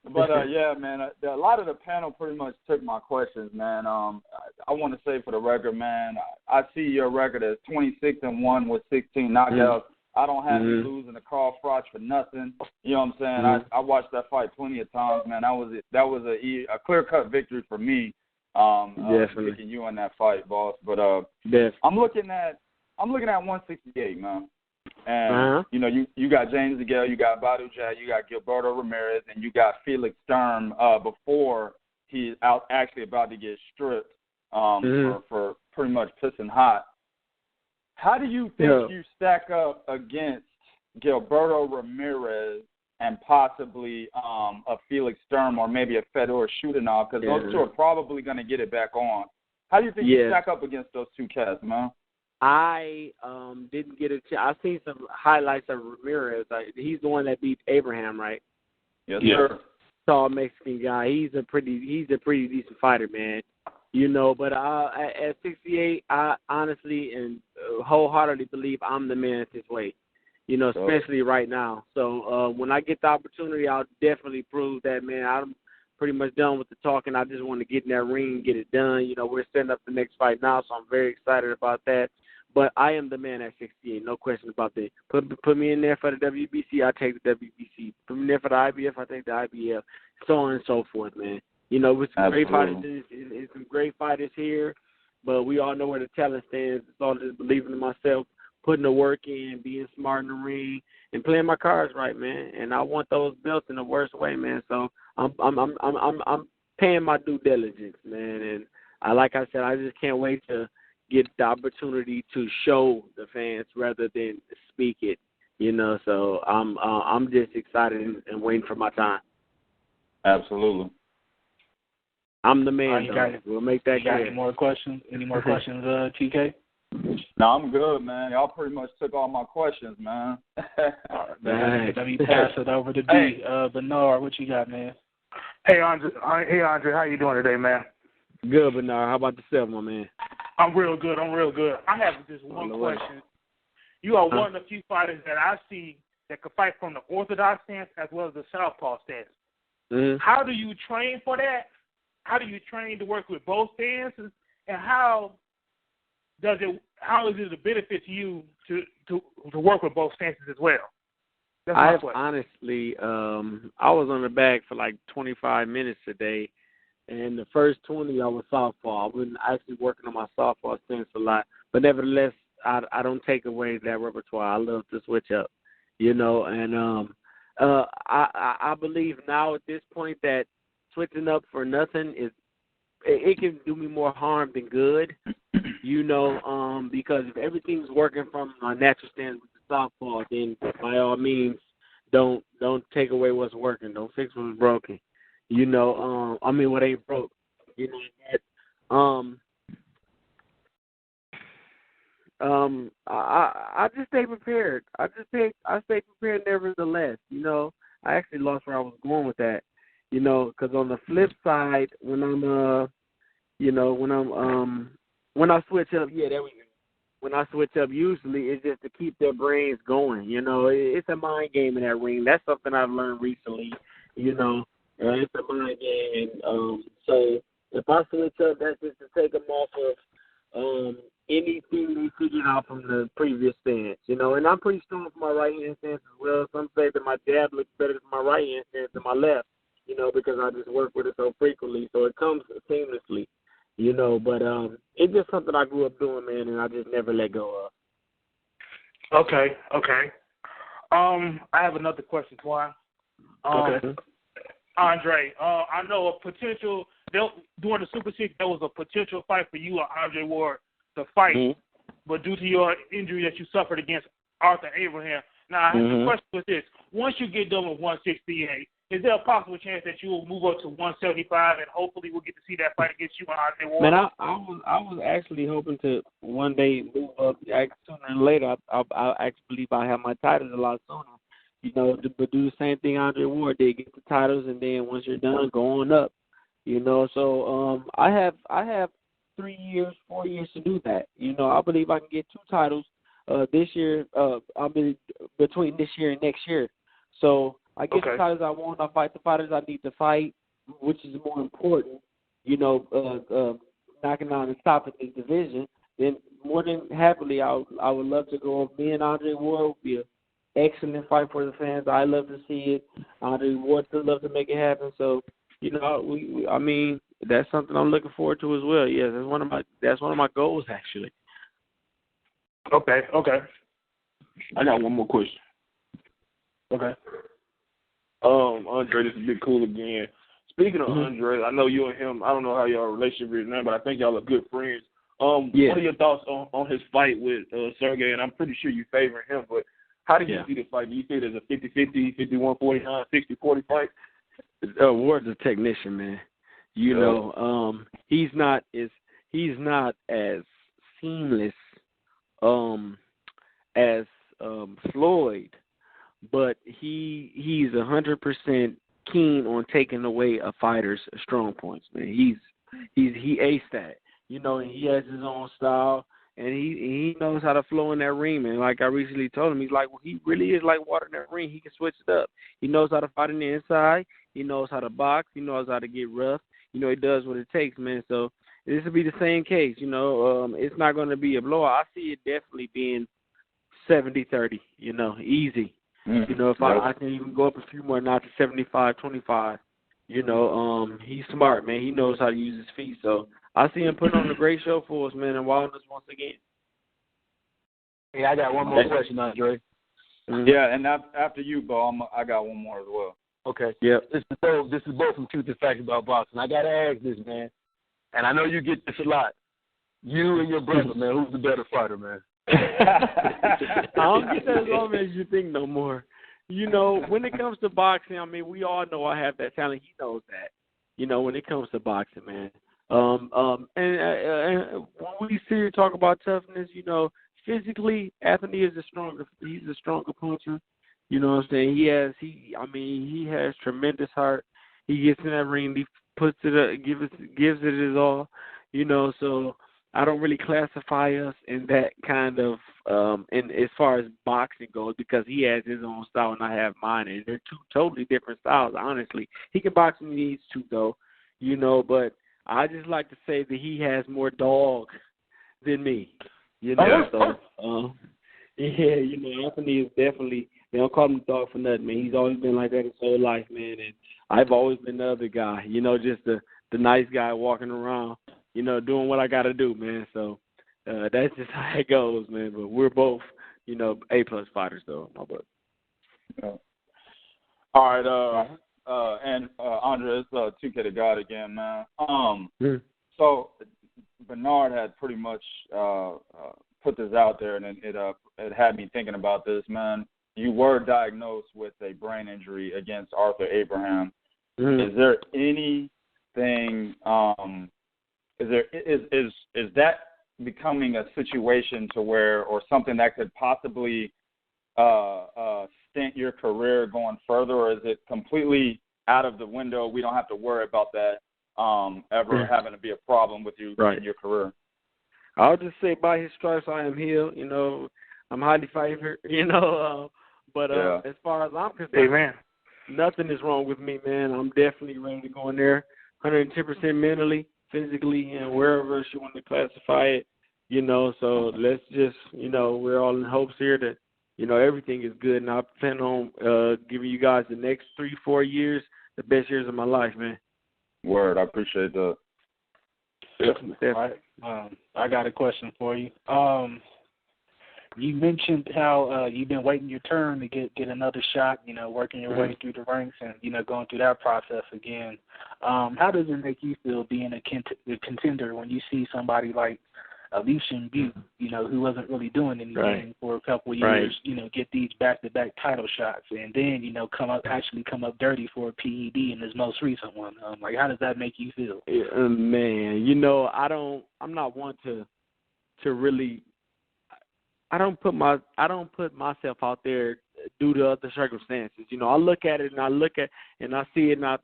But yeah, man, a lot of the panel pretty much took my questions, man. I want to say for the record, man, I see your record as 26-1 with 16 knockouts. I don't have you losing to Carl Froch for nothing. You know what I'm saying? I watched that fight plenty of times, man. That was a clear-cut victory for me. Picking you in that fight, boss. But I'm looking at 168, man. And you know, you got James DeGale, you got Badu Jack, you got Gilberto Ramirez, and you got Felix Sturm before he's actually about to get stripped for pretty much pissing hot. How do you think you stack up against Gilberto Ramirez and possibly a Felix Sturm or maybe a Fedor Shudanov? Because those two are probably going to get it back on. How do you think you stack up against those two cats, man? I didn't get a chance. I've seen some highlights of Ramirez. He's the one that beat Abraham, right? Yes, sir. tall Mexican guy. He's a pretty decent fighter, man. You know, but at 68, I honestly and wholeheartedly believe I'm the man at this weight. You know, especially right now. So when I get the opportunity, I'll definitely prove that, man. I'm pretty much done with the talking. I just want to get in that ring and get it done. You know, we're setting up the next fight now, so I'm very excited about that. But I am the man at 68, no question about that. Put me in there for the WBC, I take the WBC. Put me in there for the IBF, I take the IBF, so on and so forth, man. You know, with some great fighters, and some great fighters here, but we all know where the talent stands. It's all just believing in myself, putting the work in, being smart in the ring, and playing my cards right, man. And I want those belts in the worst way, man. So I'm paying my due diligence, man. And like I said, I just can't wait to get the opportunity to show the fans rather than speak it, you know. So I'm just excited and waiting for my time. Absolutely. I'm the man. We'll make that guy. Any more questions? TK? No, I'm good, man. Y'all pretty much took all my questions, man. All right, man. Let me pass it over to D. Bernard, what you got, man? Hey, Andre. How you doing today, man? Good, Bernard. How about yourself, my man? I'm real good. I have just one question. You are one of the few fighters that I see that can fight from the orthodox stance as well as the southpaw stance. Mm-hmm. How do you train for that? How do you train to work with both stances? And how is it a benefit to you to work with both stances as well? That's my question. Honestly, I was on the bag for like 25 minutes today, and the first 20 I was southpaw. I wasn't actually working on my southpaw stance a lot, but nevertheless, I don't take away that repertoire. I love to switch up, you know, and I believe now at this point that switching up for nothing it can do me more harm than good, you know, because if everything's working from my natural stance with the southpaw, then by all means don't take away what's working. Don't fix what's broken. You know, what ain't broke. You know, I just stay prepared. I stay prepared nevertheless. You know, I actually lost where I was going with that. You know, because on the flip side, when I switch up, there we go. When I switch up, usually it's just to keep their brains going. You know, it's a mind game in that ring. That's something I've learned recently. You know, it's a mind game. So if I switch up, that's just to take them off of anything they figured out from the previous stance. You know, and I'm pretty strong for my right hand stance as well. Some say that my jab looks better for my right hand stance than my left. You know, because I just work with it so frequently, so it comes seamlessly, you know. But it's just something I grew up doing, man, and I just never let go of. Okay. I have another question, Juan. Okay. Andre, I know during the Super 6, there was a potential fight for you and Andre Ward to fight, but due to your injury that you suffered against Arthur Abraham. Now, the question was this. Once you get done with 168, is there a possible chance that you will move up to 175 and hopefully we'll get to see that fight against you and Andre Ward? Man, I was actually hoping to one day move up sooner than later. I actually believe I have my titles a lot sooner. You know, but do the same thing Andre Ward did, get the titles, and then once you're done, go on up. You know, so I have 3 years, 4 years to do that. You know, I believe I can get 2 titles this year. Between this year and next year. So I get the fighters I want. I fight the fighters I need to fight, which is more important, you know, knocking down and stopping this division. Then more than happily, I would love to go. Me and Andre Ward would be an excellent fight for the fans. I love to see it. Andre Ward still love to make it happen. So, you know, I mean, that's something I'm looking forward to as well. Yes, that's one of my goals actually. Okay. I got one more question. Okay. Andre, this is Big Cool again. Speaking of Andre, I know you and him, I don't know how your relationship is now, but I think y'all are good friends. What are your thoughts on his fight with Sergey? And I'm pretty sure you favor him, but how do you see the fight? Do you see it as a 50-50, 51-49, 60-40 fight? Ward's a technician, man. You know, he's not as seamless as Floyd, but he's 100% keen on taking away a fighter's strong points, man. He aced that, you know, and he has his own style, and he knows how to flow in that ring, man. Like I recently told him, he's like, well, he really is like water in that ring. He can switch it up. He knows how to fight on the inside. He knows how to box. He knows how to get rough. You know, he does what it takes, man. So this will be the same case, you know. It's not going to be a blowout. I see it definitely being 70-30, you know, easy. You know, if I can even go up a few more notches, 75-25. You know, he's smart, man. He knows how to use his feet. So I see him putting on a great show for us, man, and wildness once again. Hey, I got one more question, Andre. Yeah, and after you, Bo, I got one more as well. Okay. Yeah. This is both from Truth and Facts About Boxing. I got to ask this, man, and I know you get this a lot. You and your brother, man, who's the better fighter, man? I don't get that as long as you think no more. You know, when it comes to boxing, I mean, we all know I have that talent. He knows that. You know, when it comes to boxing, man. And when we sit here talk about toughness, you know, physically, Anthony is he's a stronger puncher. You know what I'm saying? He has tremendous heart. He gets in that ring, he puts it up, gives it his all. You know, so I don't really classify us in that kind of in as far as boxing goes, because he has his own style and I have mine, and they're two totally different styles, honestly. He can box when he needs to, though, you know, but I just like to say that he has more dog than me, you know. So, yeah, you know, Anthony is definitely, they don't call him dog for nothing, man. He's always been like that his whole life, man, and I've always been the other guy, you know, just the nice guy walking around, you know, doing what I got to do, man. So that's just how it goes, man. But we're both, you know, A-plus fighters, though, my book. Yeah. All right, and Andre, it's 2K to God again, man. So Bernard had pretty much put this out there, and it had me thinking about this, man. You were diagnosed with a brain injury against Arthur Abraham. Is there anything? Is that becoming a situation to where, or something that could possibly stint your career going further, or is it completely out of the window? We don't have to worry about that ever having to be a problem with you in your career. I'll just say, by his stripes, I am healed. You know, I'm highly favored. You know, but as far as I'm concerned, nothing is wrong with me, man. I'm definitely ready to go in there, 110% mentally, physically, and wherever you want to classify it, you know. So let's just, you know, we're all in hopes here that, you know, everything is good, and I plan on giving you guys the next 3-4 years the best years of my life, man. Word, I appreciate that. Definitely. All right. I got a question for you. You mentioned how you've been waiting your turn to get another shot, you know, working your way through the ranks and, you know, going through that process again. How does it make you feel being a contender when you see somebody like Usyk, you know, who wasn't really doing anything for a couple of years, you know, get these back-to-back title shots and then, you know, come up dirty for a PED in his most recent one? Like, how does that make you feel? Man, you know, I'm not one to really. I don't put myself out there due to other circumstances. You know, I look at it and I see it and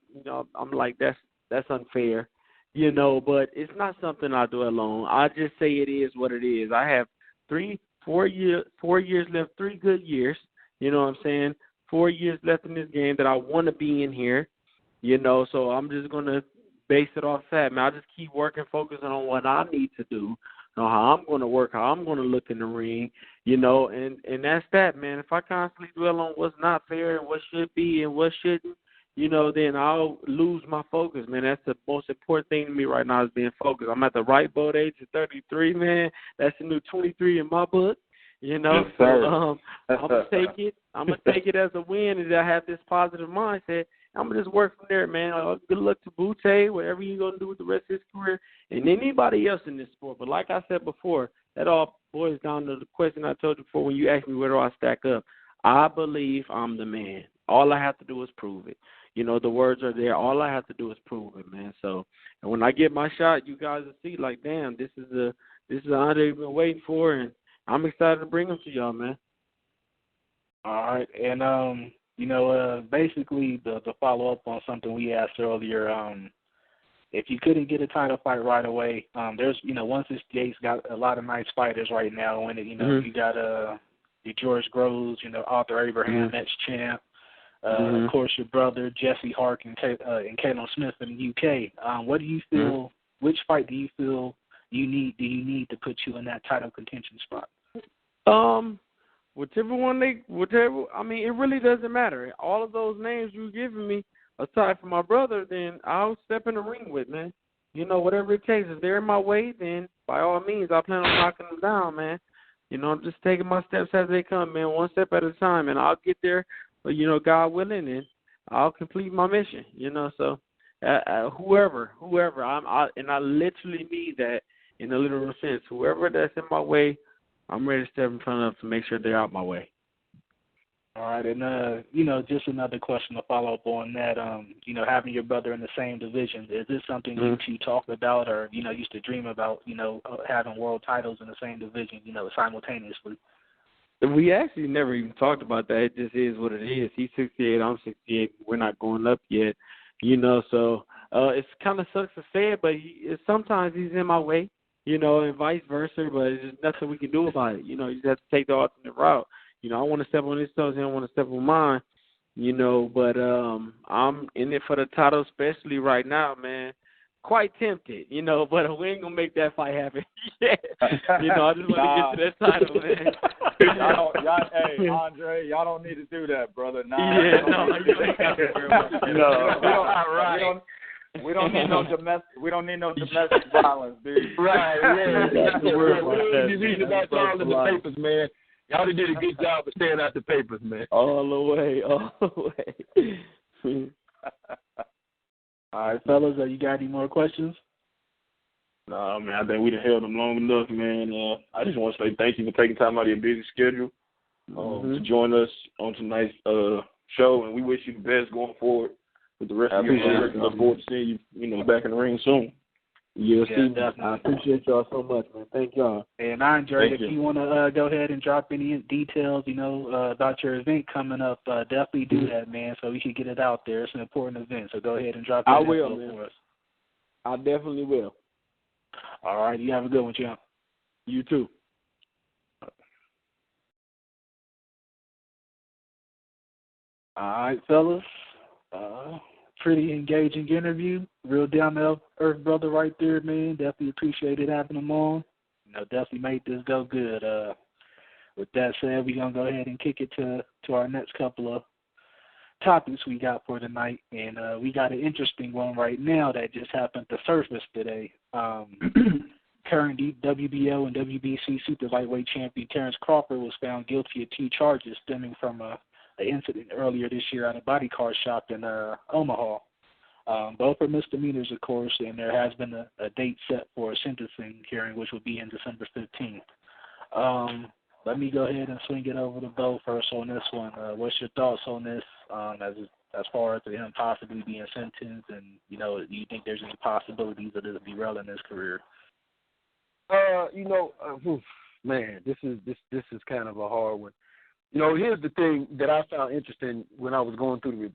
I'm like, that's unfair. You know, but it's not something I do alone. I just say it is what it is. I have 4 years left, 3 good years. You know what I'm saying? 4 years left in this game that I want to be in here. You know, so I'm just gonna base it off that, man. I just keep working, focusing on what I need to do. Know how I'm going to work, how I'm going to look in the ring, you know, and that's that, man. If I constantly dwell on what's not fair and what should be and what shouldn't, you know, then I'll lose my focus, man. That's the most important thing to me right now, is being focused. I'm at the right boat age of 33, man. That's the new 23 in my book, you know. Yes, sir. So I'm going to take it. I'm going to take it as a win, and I have this positive mindset. I'm going to just work from there, man. Good luck to Butte, whatever you're going to do with the rest of his career, and anybody else in this sport. But like I said before, that all boils down to the question I told you before when you asked me where do I stack up. I believe I'm the man. All I have to do is prove it. You know, the words are there. All I have to do is prove it, man. So, and when I get my shot, you guys will see, like, damn, this is an Andre we've been waiting for, and I'm excited to bring him to y'all, man. All right, and Basically the follow up on something we asked earlier. If you couldn't get a title fight right away, there's once this Gates got a lot of nice fighters right now. And you got the George Groves, Arthur Abraham, ex-champ. Of course, your brother Jesse Hart and Caleb Smith in the UK. What do you feel? Which fight do you feel you need to put you in that title contention spot? Whichever one I mean, it really doesn't matter. All of those names you're giving me, aside from my brother, then I'll step in the ring with, man. Whatever it takes. If they're in my way, then by all means, I plan on knocking them down, man. I'm just taking my steps as they come, man, one step at a time, and I'll get there, God willing, and I'll complete my mission, So whoever, I literally mean that in a literal sense. Whoever that's in my way, I'm ready to step in front of them to make sure they're out my way. All right, and just another question to follow up on that. Having your brother in the same division, is this something you two talked about, or used to dream about? Having world titles in the same division, simultaneously. We actually never even talked about that. It just is what it is. He's 68, I'm 68. We're not going up yet, So it's kind of sucks to say it, but sometimes he's in my way, and vice versa. But it's just nothing we can do about it. You just have to take the alternate route. I want to step on his toes. He don't want to step on mine. But I'm in it for the title, especially right now, man. Quite tempted, but we ain't gonna make that fight happen. I just want to get to that title, man. Hey, Andre, y'all don't need to do that, brother. We don't need no domestic violence, dude. Right, yeah. You read about all in the papers, man. Y'all did a good job of staying out the papers, man. All the way. All right, fellas, you got any more questions? Nah, man, I think we done held them long enough, man. I just want to say thank you for taking time out of your busy schedule to join us on tonight's show, and we wish you the best going forward with the rest of your career. Look forward to seeing you, back in the ring soon. Yeah, definitely. I appreciate y'all so much, man. Thank y'all. And Andre, if you want to go ahead and drop any details, about your event coming up, definitely do that, man, so we can get it out there. It's an important event, so go ahead and drop that for us. I definitely will. All right, you have a good one, champ. You too. All right, fellas. Pretty engaging interview. Real down-to-earth brother right there, man. Definitely appreciated having him on. Definitely made this go good. With that said, we're going to go ahead and kick it to our next couple of topics we got for tonight. And we got an interesting one right now that just happened to surface today. Current WBO and WBC super lightweight champion Terence Crawford was found guilty of 2 charges stemming from an incident earlier this year at a body car shop in Omaha. Both are misdemeanors, of course, and there has been a date set for a sentencing hearing, which will be in December 15th. Let me go ahead and swing it over to Bo first on this one. What's your thoughts on this as far as him possibly being sentenced, and, do you think there's any possibilities of this derailing his career? Man, this is kind of a hard one. Here's the thing that I found interesting when I was going through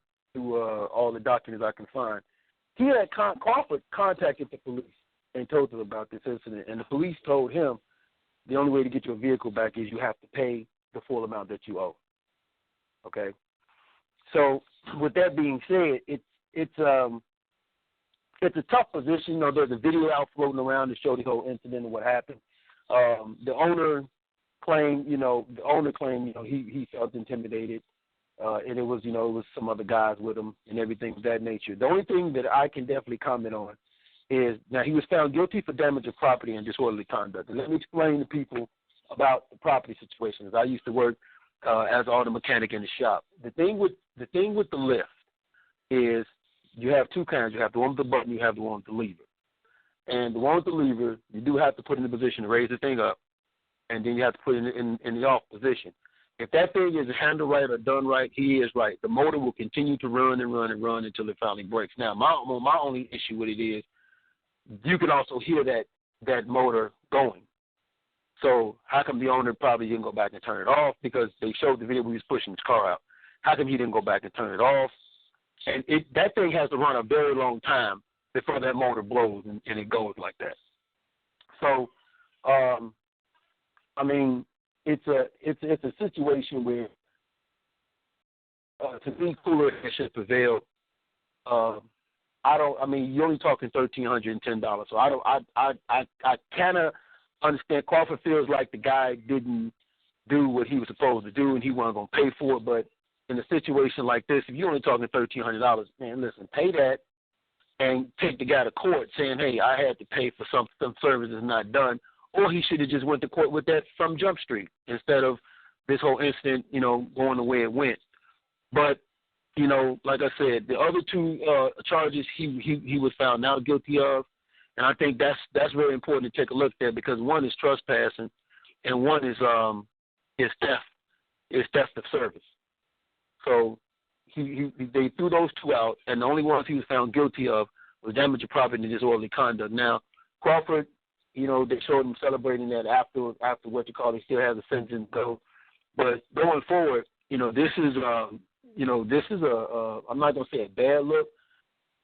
all the documents I can find. Crawford contacted the police and told them about this incident, and the police told him the only way to get your vehicle back is you have to pay the full amount that you owe. Okay? So with that being said, it's a tough position. There's a video out floating around to show the whole incident and what happened. The owner claimed, he felt intimidated, and it was some other guys with him and everything of that nature. The only thing that I can definitely comment on is, now he was found guilty for damage of property and disorderly conduct. And let me explain to people about the property situations. I used to work as an auto mechanic in the shop. The thing with the lift is you have 2 kinds. You have the one with the button, you have the one with the lever. And the one with the lever, you do have to put in the position to raise the thing up, and then you have to put it in the off position. If that thing is handled right or done right, he is right. The motor will continue to run and run and run until it finally breaks. Now, my only issue with it is you can also hear that motor going. So how come the owner probably didn't go back and turn it off? Because they showed the video where he was pushing his car out. How come he didn't go back and turn it off? And that thing has to run a very long time before that motor blows and it goes like that. So, I mean, it's a situation where to be cooler should prevail. You're only talking $1,310. So I kind of understand. Crawford feels like the guy didn't do what he was supposed to do, and he wasn't going to pay for it. But in a situation like this, if you're only talking $1,300, man, listen, pay that and take the guy to court saying, hey, I had to pay for some service that's not done. Or he should have just went to court with that from Jump Street instead of this whole incident, going the way it went. But, like I said, the other two charges he was found now guilty of, and I think that's very important to take a look at because one is trespassing and one is theft. It's theft of service. So they threw those two out, and the only ones he was found guilty of was damage of property and disorderly conduct. Now, Crawford, they showed him celebrating that after what you call he still has a sentence to go. But going forward, this is I'm not gonna say a bad look,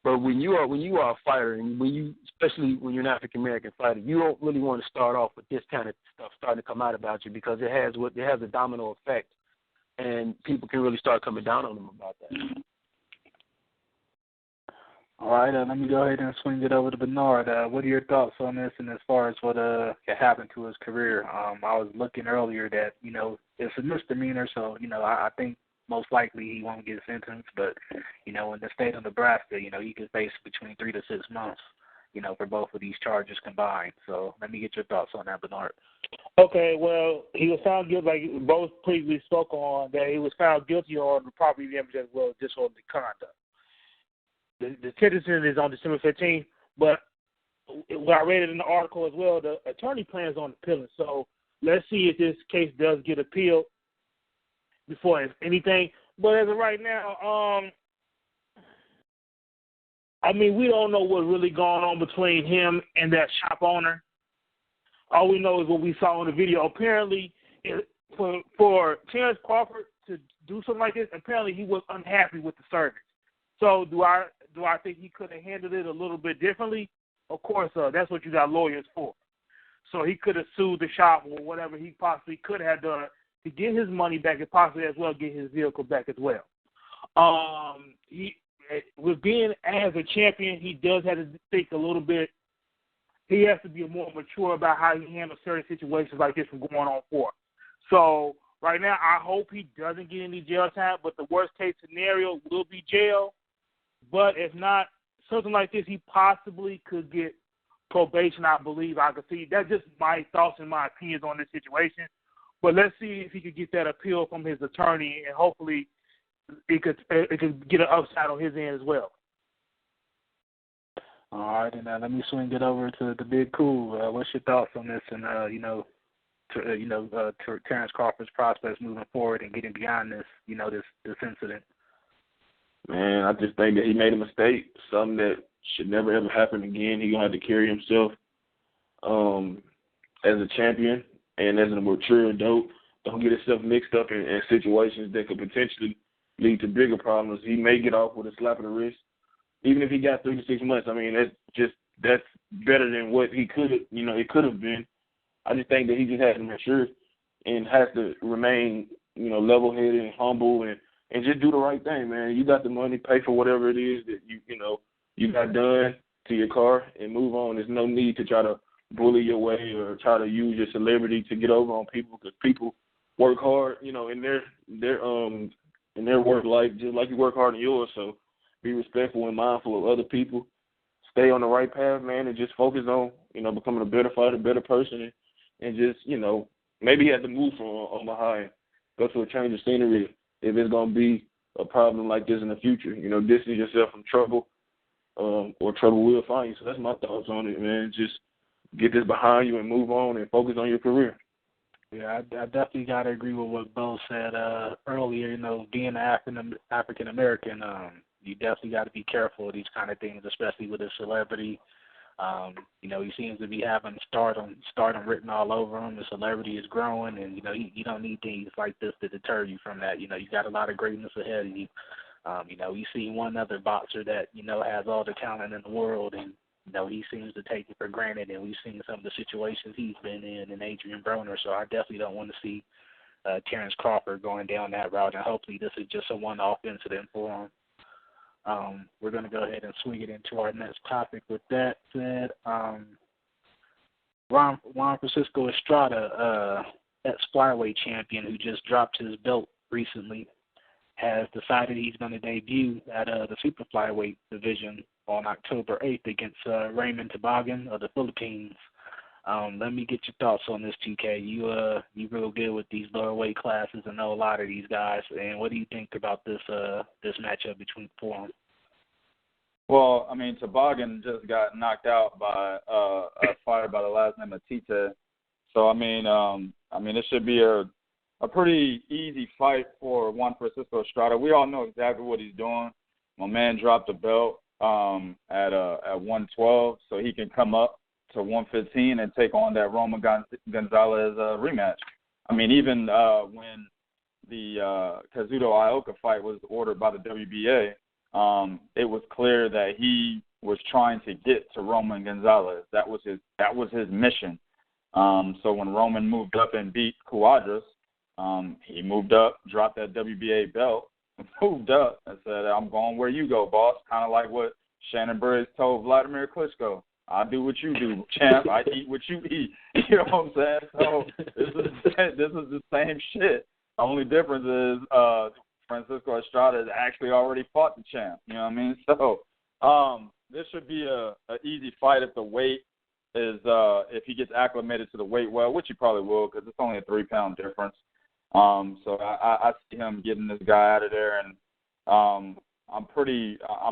but when you are a fighter and especially when you're an African American fighter, you don't really want to start off with this kind of stuff starting to come out about you because it has a domino effect, and people can really start coming down on them about that. All right, let me go ahead and swing it over to Bernard. What are your thoughts on this and as far as what happened to his career? I was looking earlier that, it's a misdemeanor, so, I think most likely he won't get sentenced. But, in the state of Nebraska, he could face between 3 to 6 months, for both of these charges combined. So let me get your thoughts on that, Bernard. Okay, well, he was found guilty, like both previously spoke on, that he was found guilty on the property damage as well as disorderly conduct. The sentencing is on December 15th, but what I read it in the article as well, the attorney plans on appealing. So let's see if this case does get appealed before anything. But as of right now, we don't know what's really going on between him and that shop owner. All we know is what we saw in the video. Apparently, for Terence Crawford to do something like this, apparently he was unhappy with the service. So do I think he could have handled it a little bit differently? Of course, that's what you got lawyers for. So he could have sued the shop or whatever he possibly could have done to get his money back and possibly as well get his vehicle back as well. With being as a champion, he does have to think a little bit. He has to be more mature about how he handles certain situations like this from going on forth. So right now, I hope he doesn't get any jail time, but the worst case scenario will be jail. But if not, something like this, he possibly could get probation, I believe. I could see. That's just my thoughts and my opinions on this situation. But let's see if he could get that appeal from his attorney, and hopefully it could get an upside on his end as well. All right, and let me swing it over to the Big Cool. What's your thoughts on this and, Terence Crawford's prospects moving forward and getting beyond this, this incident? Man, I just think that he made a mistake, something that should never, ever happen again. He's going to have to carry himself as a champion and as a mature adult. Don't get himself mixed up in situations that could potentially lead to bigger problems. He may get off with a slap of the wrist. Even if he got 3 to 6 months, that's better than what he could have, it could have been. I just think that he just has to mature and has to remain, level-headed and humble and just do the right thing, man. You got the money, pay for whatever it is that you got done to your car and move on. There's no need to try to bully your way or try to use your celebrity to get over on people because people work hard, in their work life just like you work hard in yours. So be respectful and mindful of other people. Stay on the right path, man, and just focus on, becoming a better fighter, a better person, and just, maybe you have to move from Omaha and go to a change of scenery if it's going to be a problem like this in the future. Distance yourself from trouble or trouble will find you. So that's my thoughts on it, man. Just get this behind you and move on and focus on your career. Yeah, I definitely got to agree with what Bo said earlier. Being an African American, you definitely got to be careful of these kind of things, especially with a celebrity. He seems to be having stardom written all over him. The celebrity is growing, and you don't need things like this to deter you from that. You got a lot of greatness ahead of you. You see one other boxer that has all the talent in the world, and he seems to take it for granted. And we've seen some of the situations he's been in, and Adrian Broner. So I definitely don't want to see Terence Crawford going down that route. And hopefully this is just a one-off incident for him. We're going to go ahead and swing it into our next topic. With that said, Juan Francisco Estrada, ex-flyweight champion who just dropped his belt recently, has decided he's going to debut at the super flyweight division on October 8th against Raymond Tabagan of the Philippines. Let me get your thoughts on this, 2K. You real good with these lower weight classes and know a lot of these guys. And what do you think about this matchup between the four of them? Well, I mean, Tabagan just got knocked out by a fighter by the last name of Tite. So I mean, it should be a pretty easy fight for Juan Francisco Estrada. We all know exactly what he's doing. My man dropped the belt at 112, so he can come up to 115 and take on that Roman Gonzalez rematch. I mean, even when the Kazuto Ioka fight was ordered by the WBA, it was clear that he was trying to get to Roman Gonzalez. That was his mission. So when Roman moved up and beat Cuadras, he moved up, dropped that WBA belt, moved up, and said, "I'm going where you go, boss." Kind of like what Shannon Briggs told Vladimir Klitschko. I do what you do, champ. I eat what you eat. You know what I'm saying? So this is the same shit. The only difference is Francisco Estrada has actually already fought the champ. You know what I mean? So this should be a easy fight if the weight is if he gets acclimated to the weight well, which he probably will because it's only a 3-pound difference. So I see him getting this guy out of there, and I'm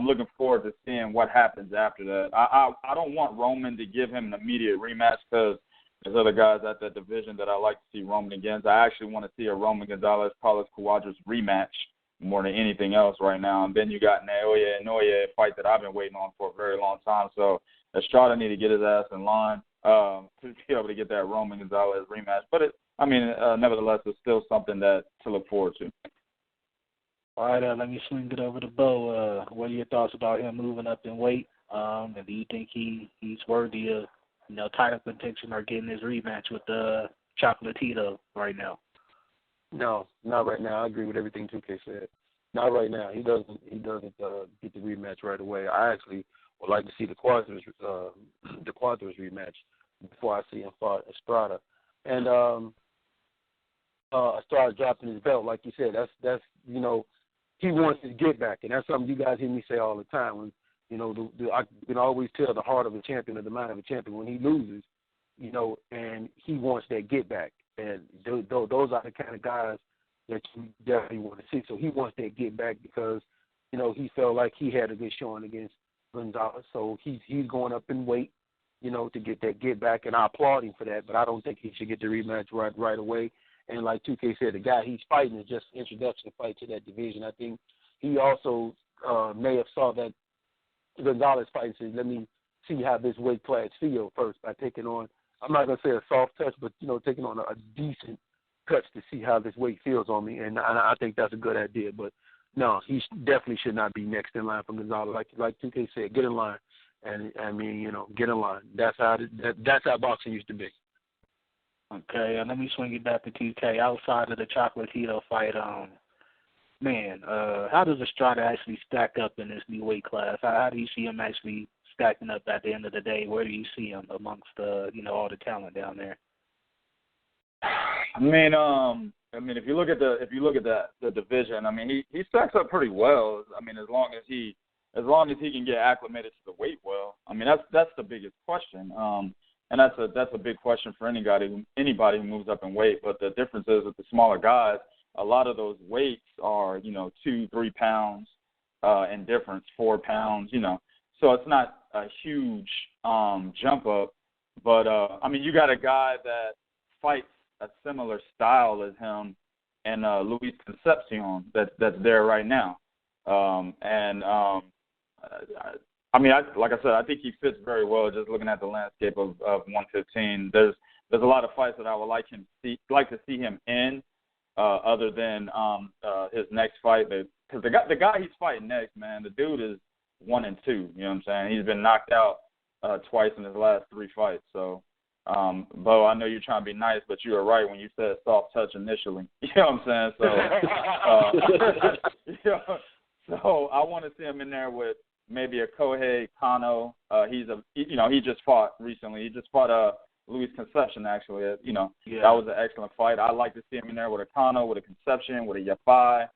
looking forward to seeing what happens after that. I don't want Roman to give him an immediate rematch because there's other guys at that division that I like to see Roman against. I actually want to see a Roman Gonzalez Carlos Cuadras rematch more than anything else right now. And then you got Naoya and Noya, a fight that I've been waiting on for a very long time. So Estrada need to get his ass in line to be able to get that Roman Gonzalez rematch. But nevertheless, it's still something to look forward to. All right, let me swing it over to Bo. What are your thoughts about him moving up in weight? And do you think he's worthy of title contention or getting his rematch with Chocolatito right now? No, not right now. I agree with everything 2K said. Not right now. He doesn't get the rematch right away. I actually would like to see the Cuadras rematch before I see him fight Estrada. And Estrada dropping his belt, like you said. That's he wants his get back, and that's something you guys hear me say all the time. When I can always tell the heart of a champion or the mind of a champion when he loses, and he wants that get back. And those are the kind of guys that you definitely want to see. So he wants that get back because, he felt like he had a good showing against Gonzalez. So he's going up in weight, to get that get back. And I applaud him for that, but I don't think he should get the rematch right away. And like 2K said, the guy he's fighting is just an introduction fight to that division. I think he also may have saw that Gonzalez fight and said, let me see how this weight class feels first by taking on, I'm not going to say a soft touch, but, taking on a decent touch to see how this weight feels on me. And I think that's a good idea. But, no, he definitely should not be next in line for Gonzalez. Like 2K said, get in line. And, get in line. That's how boxing used to be. Okay, let me swing it back to 2K. Outside of the Chocolatito fight, how does Estrada actually stack up in this new weight class? How do you see him actually stacking up at the end of the day? Where do you see him amongst all the talent down there? If you look at the division, he stacks up pretty well. As long as he can get acclimated to the weight well. That's the biggest question. And that's a big question for anybody who moves up in weight. But the difference is with the smaller guys, a lot of those weights are 2-3 pounds in difference, 4 pounds. So it's not a huge jump up. But you got a guy that fights a similar style as him, and Luis Concepcion that's there right now. I mean, like I said, I think he fits very well. Just looking at the landscape of 115, there's a lot of fights that I would like to see him in, other than his next fight. Because the guy he's fighting next, man, the dude is 1-2. You know what I'm saying? He's been knocked out twice in his last 3 fights. So, Bo, I know you're trying to be nice, but you were right when you said soft touch initially. You know what I'm saying? So, so I want to see him in there with maybe a Kohei Kano. He just fought recently. He just fought Luis Concepcion, actually. That was an excellent fight. I'd like to see him in there with a Kano, with a Concepcion, with a Yafai,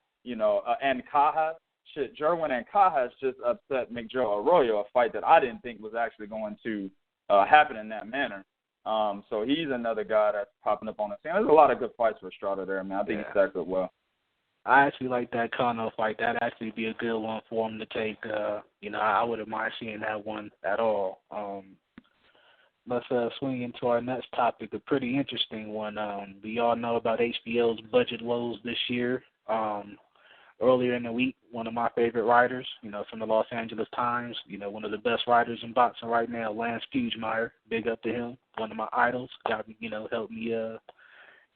and Cajas. Shit, Jerwin and Cajas just upset Miguel Arroyo, a fight that I didn't think was actually going to happen in that manner. So he's another guy that's popping up on the scene. There's a lot of good fights for Estrada there, man. I think he stacks up well. I actually like that Kano fight. That'd actually be a good one for him to take. I wouldn't mind seeing that one at all. Let's swing into our next topic, a pretty interesting one. We all know about HBO's budget woes this year. Earlier in the week, one of my favorite writers, from the Los Angeles Times, one of the best writers in boxing right now, Lance Pugmire, big up to him, one of my idols, helped me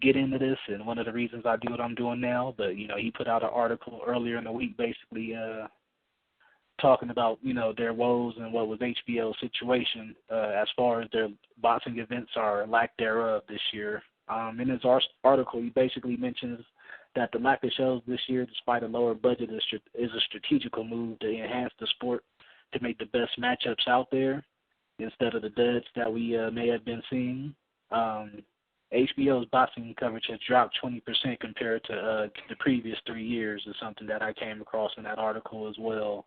get into this, and one of the reasons I do what I'm doing now. But, he put out an article earlier in the week basically talking about, their woes and what was HBO's situation as far as their boxing events or lack thereof this year. In his article, he basically mentions that the lack of shows this year, despite a lower budget, is a strategical move to enhance the sport, to make the best matchups out there instead of the duds that we may have been seeing. HBO's boxing coverage has dropped 20% compared to the previous 3 years, is something that I came across in that article as well.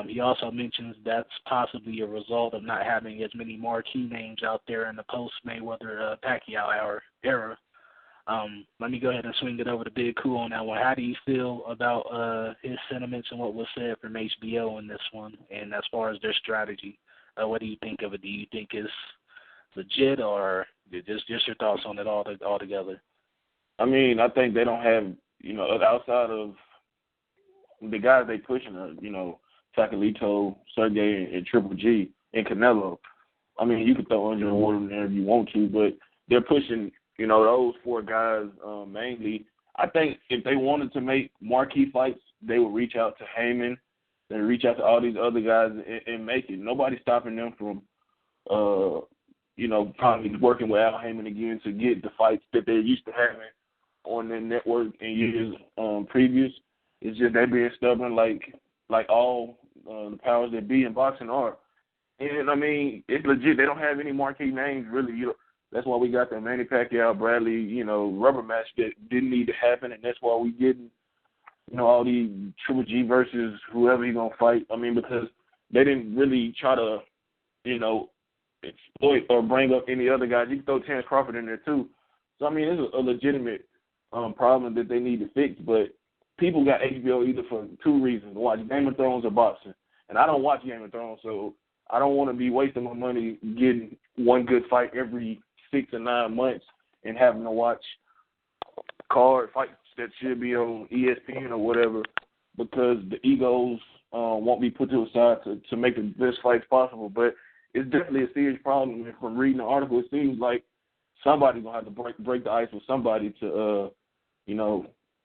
He also mentions that's possibly a result of not having as many marquee names out there in the post-Mayweather Pacquiao era. Let me go ahead and swing it over to Big Coup on that one. How do you feel about his sentiments and what was said from HBO in this one? And as far as their strategy, what do you think of it? Do you think it's legit, or just your thoughts on it all together? I mean, I think they don't have, outside of the guys they pushing, Sakalito, Sergey, and Triple G, and Canelo. I mean, you could throw Andre Ward in there if you want to, but they're pushing, those 4 guys mainly. I think if they wanted to make marquee fights, they would reach out to Heyman, they would reach out to all these other guys and make it. Nobody's stopping them from, probably working with Al Heyman again to get the fights that they're used to having on their network in years previous. It's just they being stubborn like all the powers that be in boxing are. And, I mean, it's legit. They don't have any marquee names, really. That's why we got the Manny Pacquiao, Bradley, rubber match that didn't need to happen, and that's why we getting, all these Triple G versus whoever he's going to fight. I mean, because they didn't really try to, exploit or bring up any other guys. You can throw Terence Crawford in there, too. So, I mean, it's a legitimate problem that they need to fix, but people got HBO either for 2 reasons: watch Game of Thrones or boxing. And I don't watch Game of Thrones, so I don't want to be wasting my money getting one good fight every 6 or 9 months and having to watch card fights that should be on ESPN or whatever, because the egos won't be put to the side to make the best fights possible. But it's definitely a serious problem. And from reading the article, it seems like somebody's going to have to break the ice with somebody to,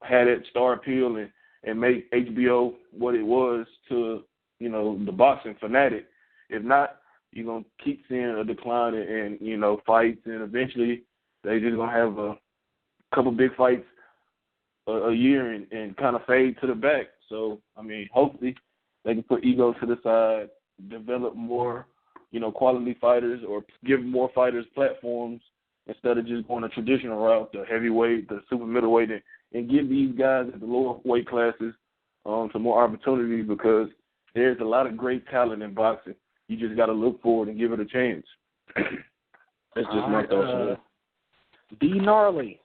have that star appeal and make HBO what it was to, the boxing fanatic. If not, you're going to keep seeing a decline in fights, and eventually they just going to have a couple big fights a year and kind of fade to the back. So, I mean, hopefully they can put ego to the side, develop more, quality fighters, or give more fighters platforms instead of just going a traditional route, the heavyweight, the super middleweight, and give these guys at the lower weight classes some more opportunity, because there's a lot of great talent in boxing. You just got to look for it and give it a chance. That's just my thoughts. D. Gnarly,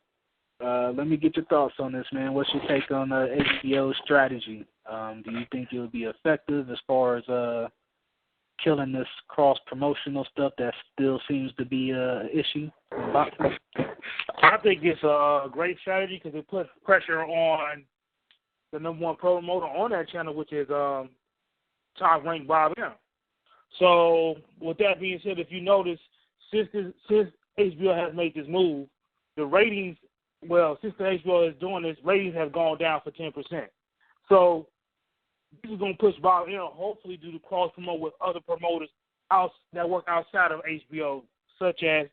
let me get your thoughts on this, man. What's your take on HBO's strategy? Do you think it would be effective as far as killing this cross-promotional stuff that still seems to be an issue in boxing? I think it's a great strategy because it puts pressure on the number 1 promoter on that channel, which is top-ranked Bob M. So with that being said, if you notice, since HBO has made this move, the ratings, since the HBO is doing this, ratings have gone down for 10%. So this is going to push Bob Arum, hopefully do the cross promote with other promoters that work outside of HBO, such as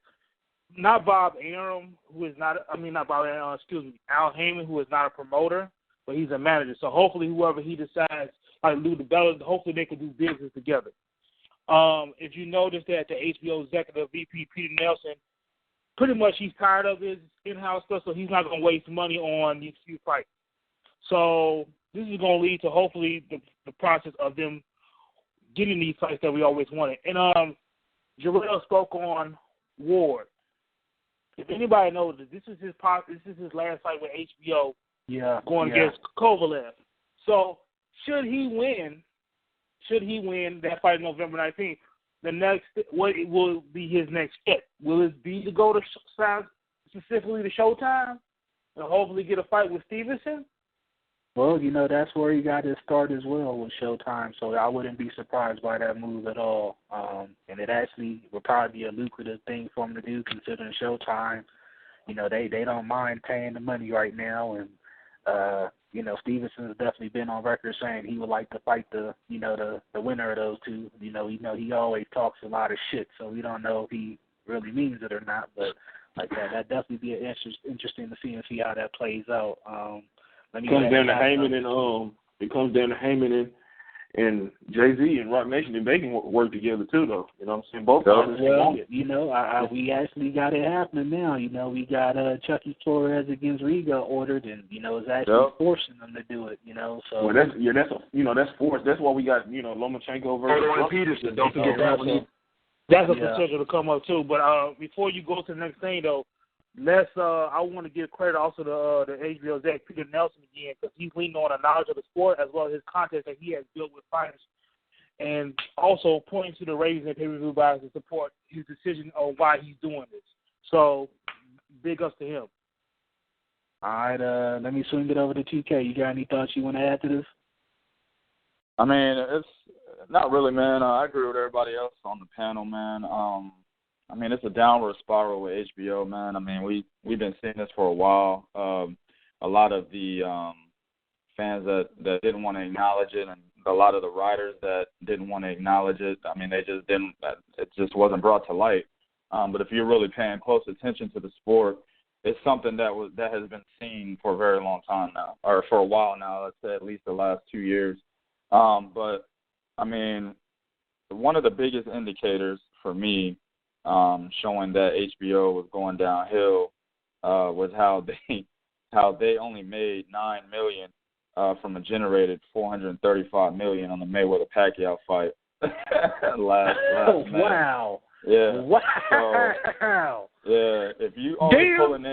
not Bob Arum, Al Heyman, who is not a promoter, but he's a manager. So hopefully whoever he decides, like Lou DiBella, hopefully they can do business together. If you notice that the HBO executive VP, Peter Nelson, pretty much he's tired of his in-house stuff, so he's not going to waste money on these few fights. So this is going to lead to hopefully the process of them getting these fights that we always wanted. And Dirrell spoke on Ward. If anybody knows that this is his last fight with HBO going against Kovalev. So should he win that fight November 19th, what will be his next step? Will it be to go to specifically to Showtime and hopefully get a fight with Stevenson? Well, that's where he got his start as well with Showtime, so I wouldn't be surprised by that move at all. And it actually would probably be a lucrative thing for him to do, considering Showtime, they don't mind paying the money right now, and Stevenson has definitely been on record saying he would like to fight the winner of those two. He always talks a lot of shit, so we don't know if he really means it or not, but like that'd definitely be interesting to see how that plays out. It comes down to Heyman and Jay-Z and Rock Nation, and they can work together too, though. You know what I'm saying? Both parties want it. We actually got it happening now. We got Chucky Flores against Riga ordered, and it's actually forcing them to do it. So that's forced. That's why we got Lomachenko versus Peterson. Don't forget that one. That's a potential to come up too. But before you go to the next thing though, I want to give credit also to the HBO exec Peter Nelson again, because he's leaning on a knowledge of the sport as well as his contacts that he has built with fighters, and also pointing to the ratings and pay-per-view buyers to support his decision on why he's doing this. So, big ups to him. All right, let me swing it over to TK. You got any thoughts you want to add to this? I mean, it's not really, man. I agree with everybody else on the panel, man. I mean, it's a downward spiral with HBO, man. I mean, we've been seeing this for a while. A lot of the fans that didn't want to acknowledge it, and a lot of the writers that didn't want to acknowledge it, I mean, they just didn't. It just wasn't brought to light. But if you're really paying close attention to the sport, it's something that has been seen for a very long time now, or for a while now. Let's say at least the last 2 years. But I mean, one of the biggest indicators for me, showing that HBO was going downhill, was how they only made $9 million from a generated $435 million on the Mayweather-Pacquiao fight last night. Wow. Yeah. Wow. So, yeah. If you only pulling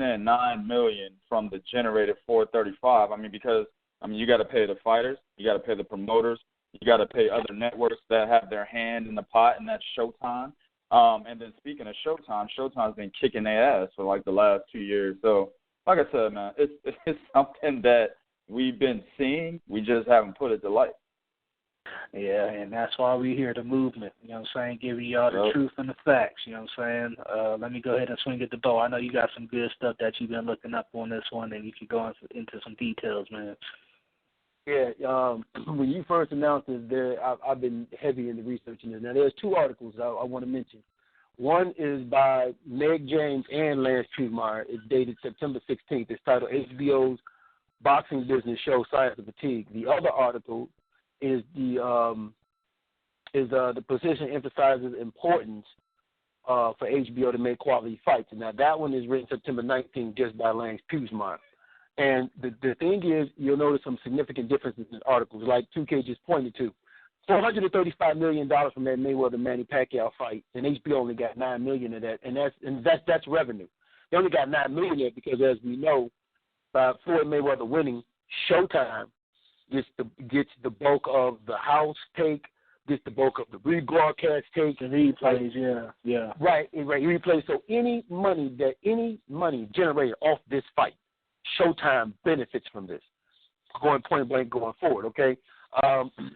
in $9 million from the generated $435. I mean, because you got to pay the fighters, you got to pay the promoters. You got to pay other networks that have their hand in the pot, and that's Showtime. And then speaking of Showtime, Showtime's been kicking their ass for like the last 2 years. So, like I said, man, it's something that we've been seeing. We just haven't put it to light. Yeah, and that's why we're here, the movement. You know what I'm saying? Giving y'all the truth and the facts. You know what I'm saying? Let me go ahead and swing at the bow. I know you got some good stuff that you've been looking up on this one, and you can go into some details, man. Yeah, when you first announced this, I've been heavy into researching this. Now, there's two articles I want to mention. One is by Meg James and Lance Pugmire. It's dated September 16th. It's titled HBO's Boxing Business Show Science of Fatigue. The other article is the position emphasizes importance for HBO to make quality fights. Now, that one is written September 19th just by Lance Pugmire. And the thing is, you'll notice some significant differences in articles, like 2K just pointed to. $435 million from that Mayweather-Manny Pacquiao fight, and HBO only got $9 million of that, and that's revenue. They only got $9 million there because, as we know, by Floyd Mayweather winning, Showtime gets the bulk of the house take, gets the bulk of the rebroadcast take, and replays, yeah. Right, replays. So any money generated off this fight, Showtime benefits from this, going point blank going forward, okay?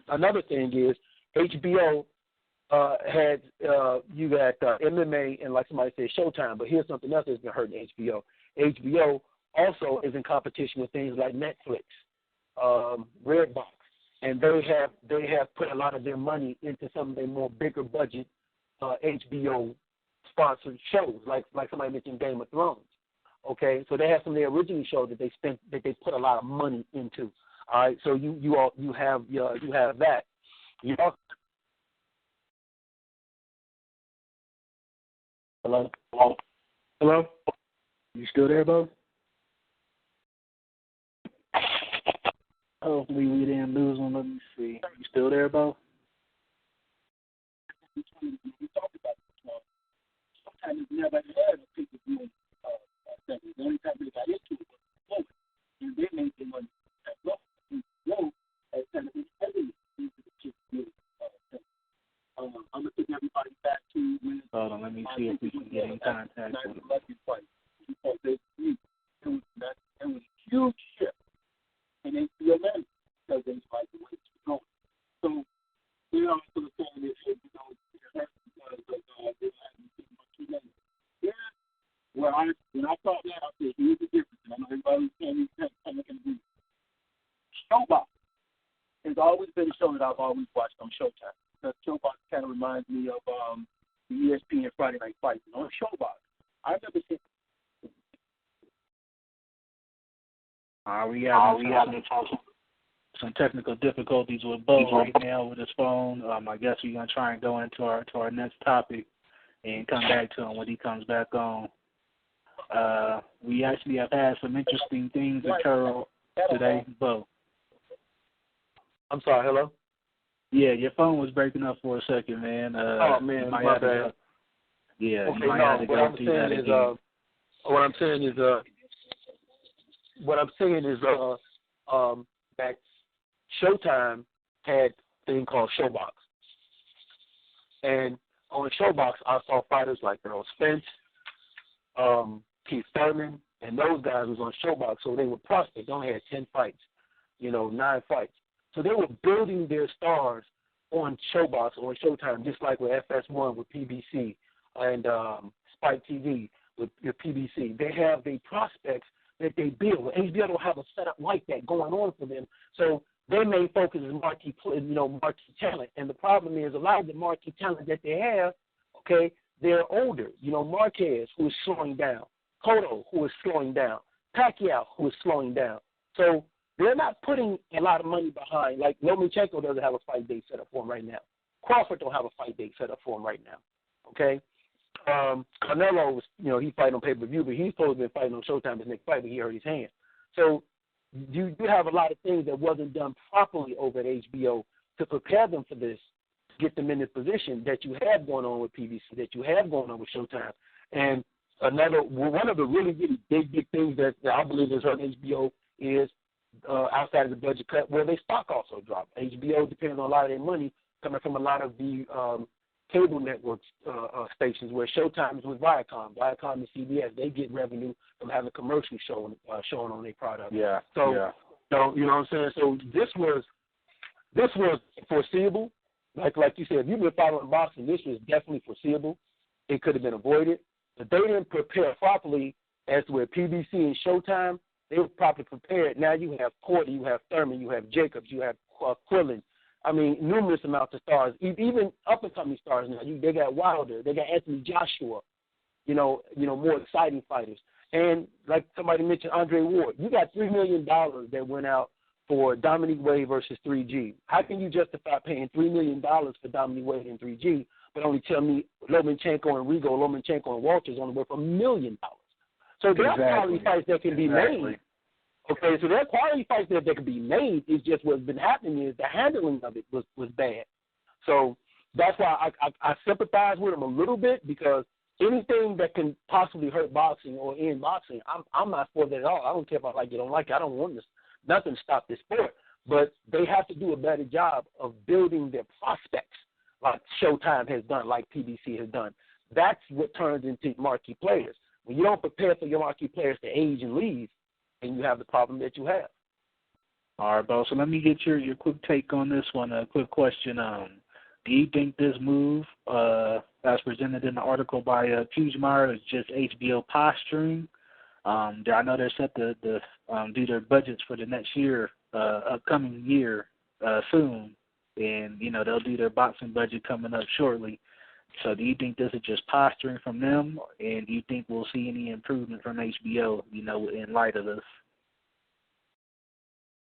Another thing is HBO had you got MMA and, like somebody said, Showtime. But here's something else that's been hurting HBO. HBO also is in competition with things like Netflix, Redbox, and they have put a lot of their money into some of their more bigger budget HBO sponsored shows, like somebody mentioned Game of Thrones. Okay, so they have some of their original shows that they put a lot of money into. All right, so you have that. You also, hello, you still there, Bo? Hopefully we didn't lose him. Let me see. You still there, Bo? We talked about this one. Sometimes it's never had a people doing that. The only time they got into it was forward, and they made their money at low as kind of heavily into the chip deal. I'm gonna take everybody back to when. Hold on, let me see if we can get in contact with them. Because it was a huge shift. And they feel that because they like the way it's going. So they're also saying that it hurt because of they hadn't seen much too late. Here's where when I thought that, I said, here's the difference. And I know everybody was saying these things can agree. Showbox has always been a show that I've always watched on Showtime. Because Showbox kind of reminds me of the ESPN Friday Night Fights. On Showbox, I've never seen. We have some technical difficulties with Bo right now with his phone. I guess we're gonna try and go into our next topic and come back to him when he comes back on. We actually have had some interesting things occur today, Bo. I'm sorry. Hello. Yeah, your phone was breaking up for a second, man. Oh man, my bad. Yeah, okay, you might have to go through that again. What I'm saying is that Showtime had a thing called Showbox. And on Showbox, I saw fighters like Earl Spence, Keith Thurman, and those guys was on Showbox. So they were prospects. They only had 10 fights, 9 fights. So they were building their stars on Showbox, on Showtime, just like with FS1, with PBC, and Spike TV with PBC. They have the prospects that they build. HBO don't have a setup like that going on for them. So their main focus is marquee talent. And the problem is a lot of the marquee talent that they have, okay, they're older. Marquez, who is slowing down. Cotto, who is slowing down. Pacquiao, who is slowing down. So they're not putting a lot of money behind. Like Lomachenko doesn't have a fight date set up for him right now. Crawford don't have a fight date set up for him right now. Okay? Canelo was, he fight on pay-per-view, but he's supposed to be fighting on Showtime his next fight, but he hurt his hand. So you have a lot of things that wasn't done properly over at HBO to prepare them for this, to get them in this position that you have going on with PBC, that you have going on with Showtime. And one of the really, really big things that I believe is hurting HBO is outside of the budget cut, where their stock also dropped. HBO depends on a lot of their money coming from a lot of the cable networks stations, where Showtime is with Viacom. Viacom and CBS, they get revenue from having commercials showing on their product. Yeah. So, you know what I'm saying? So this was foreseeable. Like you said, if you've been following boxing, this was definitely foreseeable. It could have been avoided. But they didn't prepare properly as to where PBC and Showtime, they were properly prepared. Now you have Porter, you have Thurman, you have Jacobs, you have Quillen. I mean, numerous amounts of stars, even up-and-coming stars now. They got Wilder. They got Anthony Joshua, more exciting fighters. And like somebody mentioned, Andre Ward. You got $3 million that went out for Dominique Wade versus 3G. How can you justify paying $3 million for Dominique Wade and 3G, but only tell me Lomachenko and Lomachenko and Walters only worth $1 million? So there are quality fights that can be made. Okay, so there are quality fights that can be made. It's just what's been happening is the handling of it was bad. So that's why I sympathize with them a little bit, because anything that can possibly hurt boxing or end boxing, I'm not for that at all. I don't care if I like it or don't like it. I don't want nothing to stop this sport. But they have to do a better job of building their prospects, like Showtime has done, like PBC has done. That's what turns into marquee players. When you don't prepare for your marquee players to age and leave, and you have the problem that you have. All right, Bo. So let me get your quick take on this one. A quick question. Do you think this move, as presented in the article by Pugmire, is just HBO posturing? I know they're set to do their budgets for the next year, upcoming year, soon, and they'll do their boxing budget coming up shortly. So, do you think this is just posturing from them, and do you think we'll see any improvement from HBO, in light of this?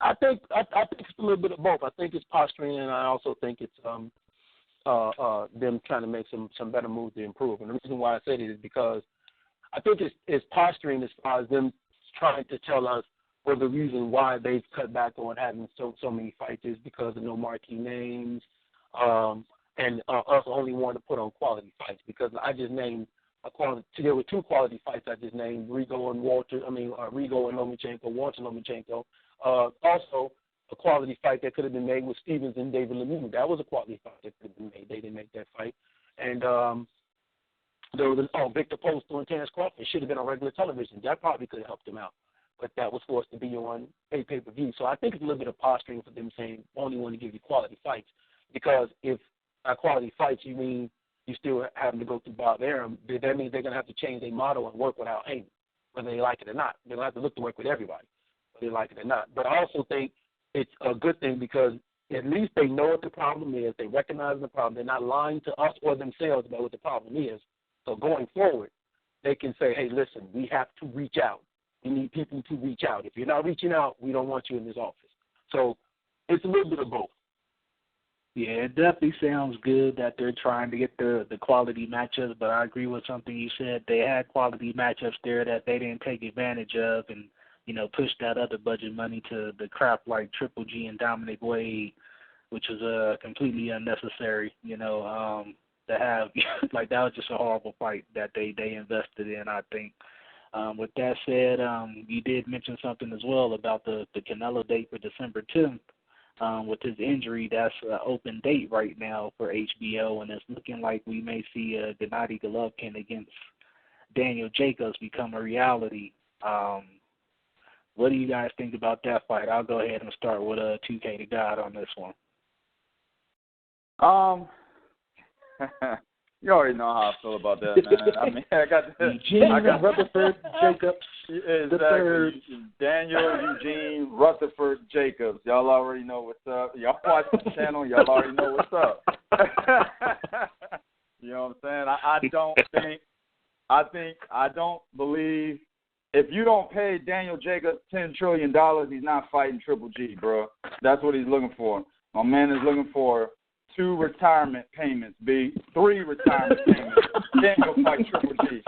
I think it's a little bit of both. I think it's posturing, and I also think it's them trying to make some better moves to improve. And the reason why I say it is because I think it's posturing as far as them trying to tell us the reason why they've cut back on having so many fights is because of no marquee names, and us only wanting to put on quality fights. Because I just named there were 2 quality fights I just named: Rigo and Lomachenko, Walter Lomachenko. Also, a quality fight that could have been made with Stevens and David Lemieux. That was a quality fight that could have been made. They didn't make that fight. And there was Victor Postol and Terence Crawford. It should have been on regular television. That probably could have helped them out. But that was forced to be on pay-per-view. So I think it's a little bit of posturing for them saying, only want to give you quality fights. Because if by quality fights you mean you still having to go through Bob Arum, that means they're going to have to change their model and work without aim, whether they like it or not. They're going to have to look to work with everybody, whether they like it or not. But I also think it's a good thing because at least they know what the problem is. They recognize the problem. They're not lying to us or themselves about what the problem is. So going forward, they can say, hey, listen, we have to reach out. We need people to reach out. If you're not reaching out, we don't want you in this office. So it's a little bit of both. Yeah, it definitely sounds good that they're trying to get the quality matchups, but I agree with something you said. They had quality matchups there that they didn't take advantage of and, push that other budget money to the crap like Triple G and Dominic Wade, which was completely unnecessary, to have. Like, that was just a horrible fight that they invested in, I think. With that said, you did mention something as well about the Canelo date for December 10th. With his injury, that's an open date right now for HBO, and it's looking like we may see Gennady Golovkin against Daniel Jacobs become a reality. What do you guys think about that fight? I'll go ahead and start with 2K to God on this one. You already know how I feel about that, man. I mean, I got Rutherford Jacobs. Exactly. Daniel Eugene Rutherford Jacobs. Y'all already know what's up. Y'all watch the channel. Y'all already know what's up. You know what I'm saying? I don't believe if you don't pay Daniel Jacobs $10 trillion, he's not fighting Triple G, bro. That's what he's looking for. My man is looking for 2 retirement payments, 3 retirement payments. Then he'll fight Triple G.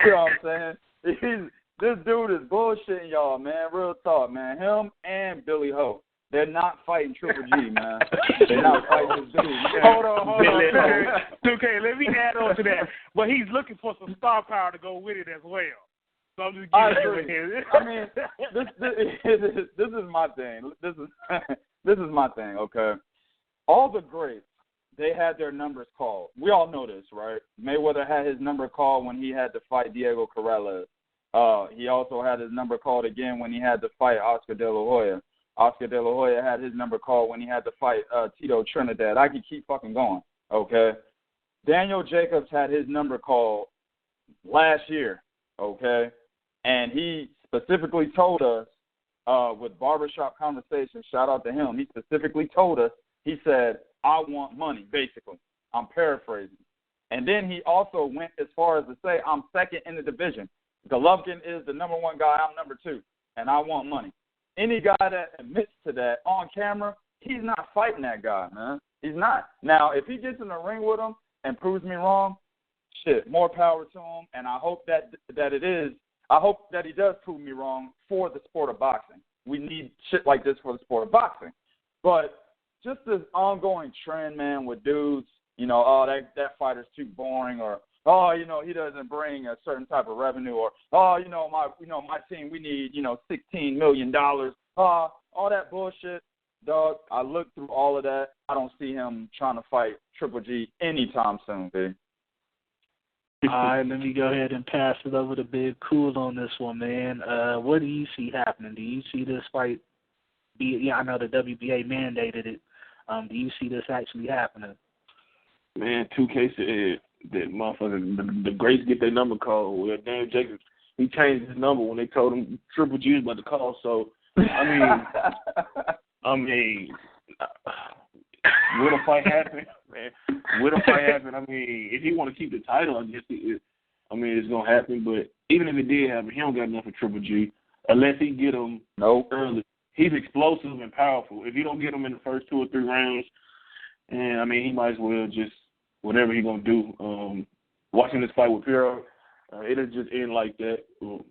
You know what I'm saying? This dude is bullshitting y'all, man. Real talk, man. Him and Billy Ho. They're not fighting Triple G, man. They're not fighting this dude. Man. Hold on. 2K, let me add on to that. But he's looking for some star power to go with it as well. So I'm just giving you I mean, this is my thing. This is my thing, okay? All the greats, they had their numbers called. We all know this, right? Mayweather had his number called when he had to fight Diego Corrales. He also had his number called again when he had to fight Oscar De La Hoya. Oscar De La Hoya had his number called when he had to fight Tito Trinidad. I could keep fucking going, okay? Daniel Jacobs had his number called last year, okay? And he specifically told us with Barbershop Conversations, shout out to him, he specifically told us, he said, I want money, basically. I'm paraphrasing. And then he also went as far as to say, I'm second in the division. Golovkin is the number 1 guy, I'm number 2, and I want money. Any guy that admits to that on camera, he's not fighting that guy, man. He's not. Now, if he gets in the ring with him and proves me wrong, shit, more power to him, and I hope that I hope that he does prove me wrong for the sport of boxing. We need shit like this for the sport of boxing. But just this ongoing trend, man, with dudes, that fighter's too boring, or he doesn't bring a certain type of revenue, or my team, we need $16 million. All that bullshit, dog. I looked through all of that. I don't see him trying to fight Triple G anytime soon, dude. All right, let me go ahead and pass it over to Big Cool on this one, man. What do you see happening? Do you see this fight I know the WBA mandated it. Do you see this actually happening? Man, 2K said that motherfucker, the greats get their number called. Well, Dan Jacobs, he changed his number when they told him Triple G was about to call. So, I mean, will the fight happen, man? Will the fight happen? I mean, if he want to keep the title, I guess it's gonna happen. But even if it did happen, he don't got enough for Triple G unless he get him early. He's explosive and powerful. If you don't get him in the first 2 or 3 rounds, and I mean, he might as well just whatever he gonna do. Watching this fight with Pierre, it'll just end like that.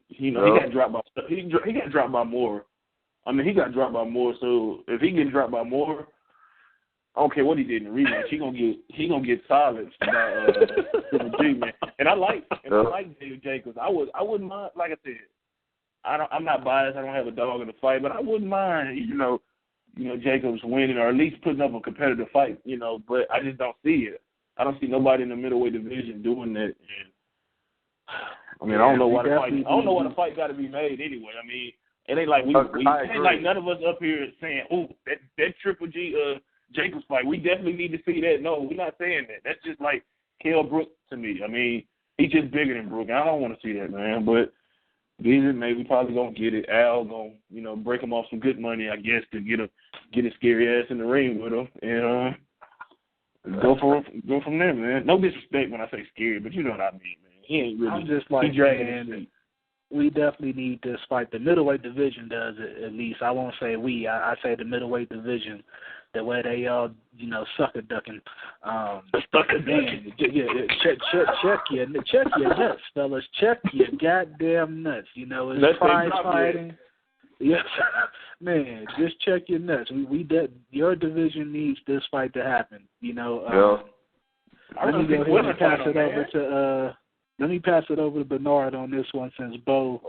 He got dropped by he got dropped by Moore. I mean, he got dropped by Moore. So if he gets dropped by Moore, I don't care what he did in the rematch. He gonna get silenced by Triple G, man. And I like David Jacobs. I wouldn't mind. Like I said, I'm not biased. I don't have a dog in the fight, but I wouldn't mind. Jacobs winning or at least putting up a competitive fight. But I just don't see it. I don't see nobody in the middleweight division doing that. And, I mean, I don't know why the fight got to be made anyway. I mean, it ain't like ain't like none of us up here saying, "Oh, that Triple G Jacobs fight, we definitely need to see that." No, we're not saying that. That's just like Kell Brook to me. I mean, he's just bigger than Brook. I don't want to see that, man. But maybe probably gonna get it. Al gonna break him off some good money, I guess, to get his scary ass in the ring with him and go from there, man. No disrespect when I say scary, but you know what I mean, man. He ain't really. I'm just like, man, we definitely need this fight. The middleweight division does it, at least. I won't say we. I say the middleweight division. The way they all, sucker ducking. Sucker ducking. Check your nuts, fellas. Check your goddamn nuts. It's prize fighting. Yes, man. Just check your nuts. Your division needs this fight to happen. Let me go ahead and pass it over to. Let me pass it over to Bernard on this one, since Bo.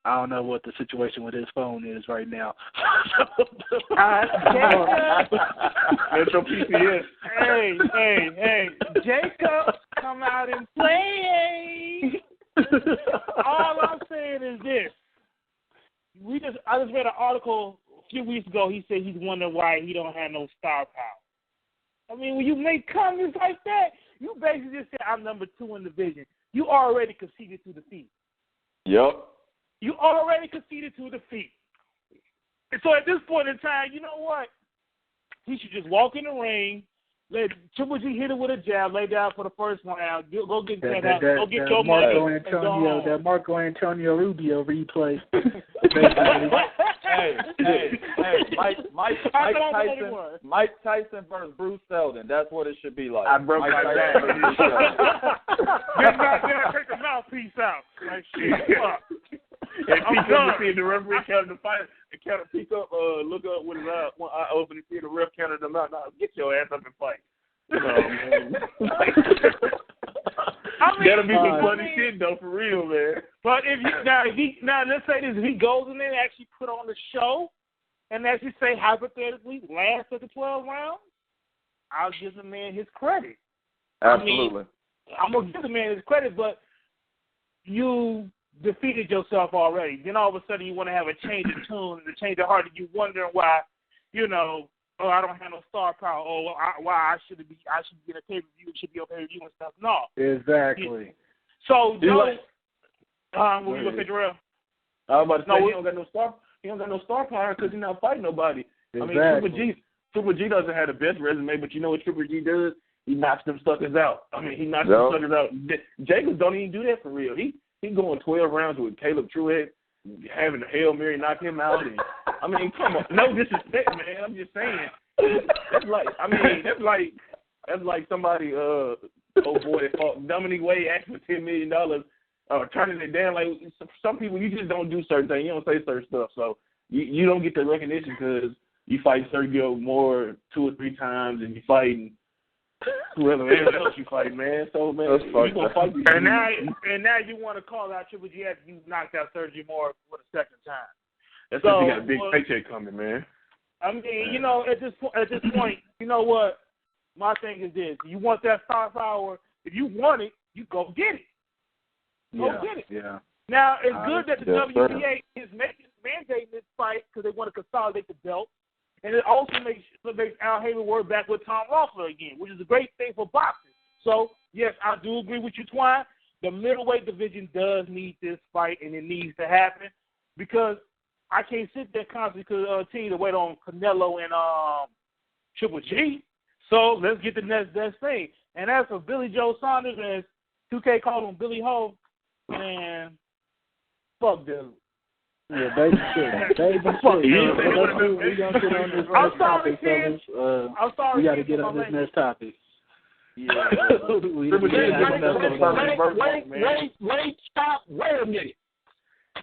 I don't know what the situation with his phone is right now. Metro PCS. Hey, Jacobs, come out and play. All I'm saying is this. I just read an article a few weeks ago. He said he's wondering why he don't have no star power. I mean, when you make comments like that, you basically just say, I'm number 2 in the division. You already conceded to defeat. Yep. You already conceded to defeat. And so at this point in time, you know what? He should just walk in the ring, let Triple G hit it with a jab, lay down for the first round, go get your money. That Marco Antonio Rubio replay. Hey, Mike Tyson versus Bruce Seldon. That's what it should be like. I broke my down. Get back there and take the mouthpiece out. Like, shit, fuck. And peek up to see the referee counted the fight. And counter peek up, look up with his eye, one eye open and see the ref counted them out. Now get your ass up and fight. Man. That'll be some funny shit though, for real, man. But if let's say this, if he goes in there and actually put on the show, and actually say hypothetically last of the 12 rounds, I'll give the man his credit. Absolutely. I'm gonna give the man his credit, but you defeated yourself already. Then all of a sudden you want to have a change of tune, a change of heart, and you wondering why, I don't have no star power, or why I should be in a pay-per-view, should be on pay-per-view and stuff. No. Exactly. So, what you gonna say, Dirrell? I was about to say, he don't got no star power because he's not fighting nobody. Exactly. I mean, Triple G doesn't have the best resume, but you know what Triple G does? He knocks them suckers out. I mean, he knocks them suckers out. Jacobs don't even do that for real. He going 12 rounds with Caleb Truex, having a Hail Mary knock him out. And, I mean, come on. No disrespect, man. I'm just saying. That's like somebody, Dominique Wade asked for $10 million, turning it down. Like, some people, you just don't do certain things. You don't say certain stuff. So you don't get the recognition because you fight Sergio Moore 2 or 3 times and you fighting whoever else you fight, man. So, man, you gonna fight these and now you want to call out Triple G after you knocked out Sergio Moore for the second time. That's because he got a big paycheck coming, man. I mean, at this point, you know what? My thing is this: you want that star power. If you want it, you go get it. Get it. Yeah. Now it's good that the WBA is mandating this fight because they want to consolidate the belt. and it also makes Al Haymon work back with Tom Loeffler again, which is a great thing for boxing. So, yes, I do agree with you, Twine. The middleweight division does need this fight, and it needs to happen because I can't sit there constantly continue to wait on Canelo and Triple G. So let's get the next thing. And as for Billy Joe Saunders, and 2K called him Billy Ho, man, fuck them. Yeah, baby shit. Fuck We're going to get on this next topic, fellas. I'm sorry. We got to get on this next topic. Yeah. Wait a minute.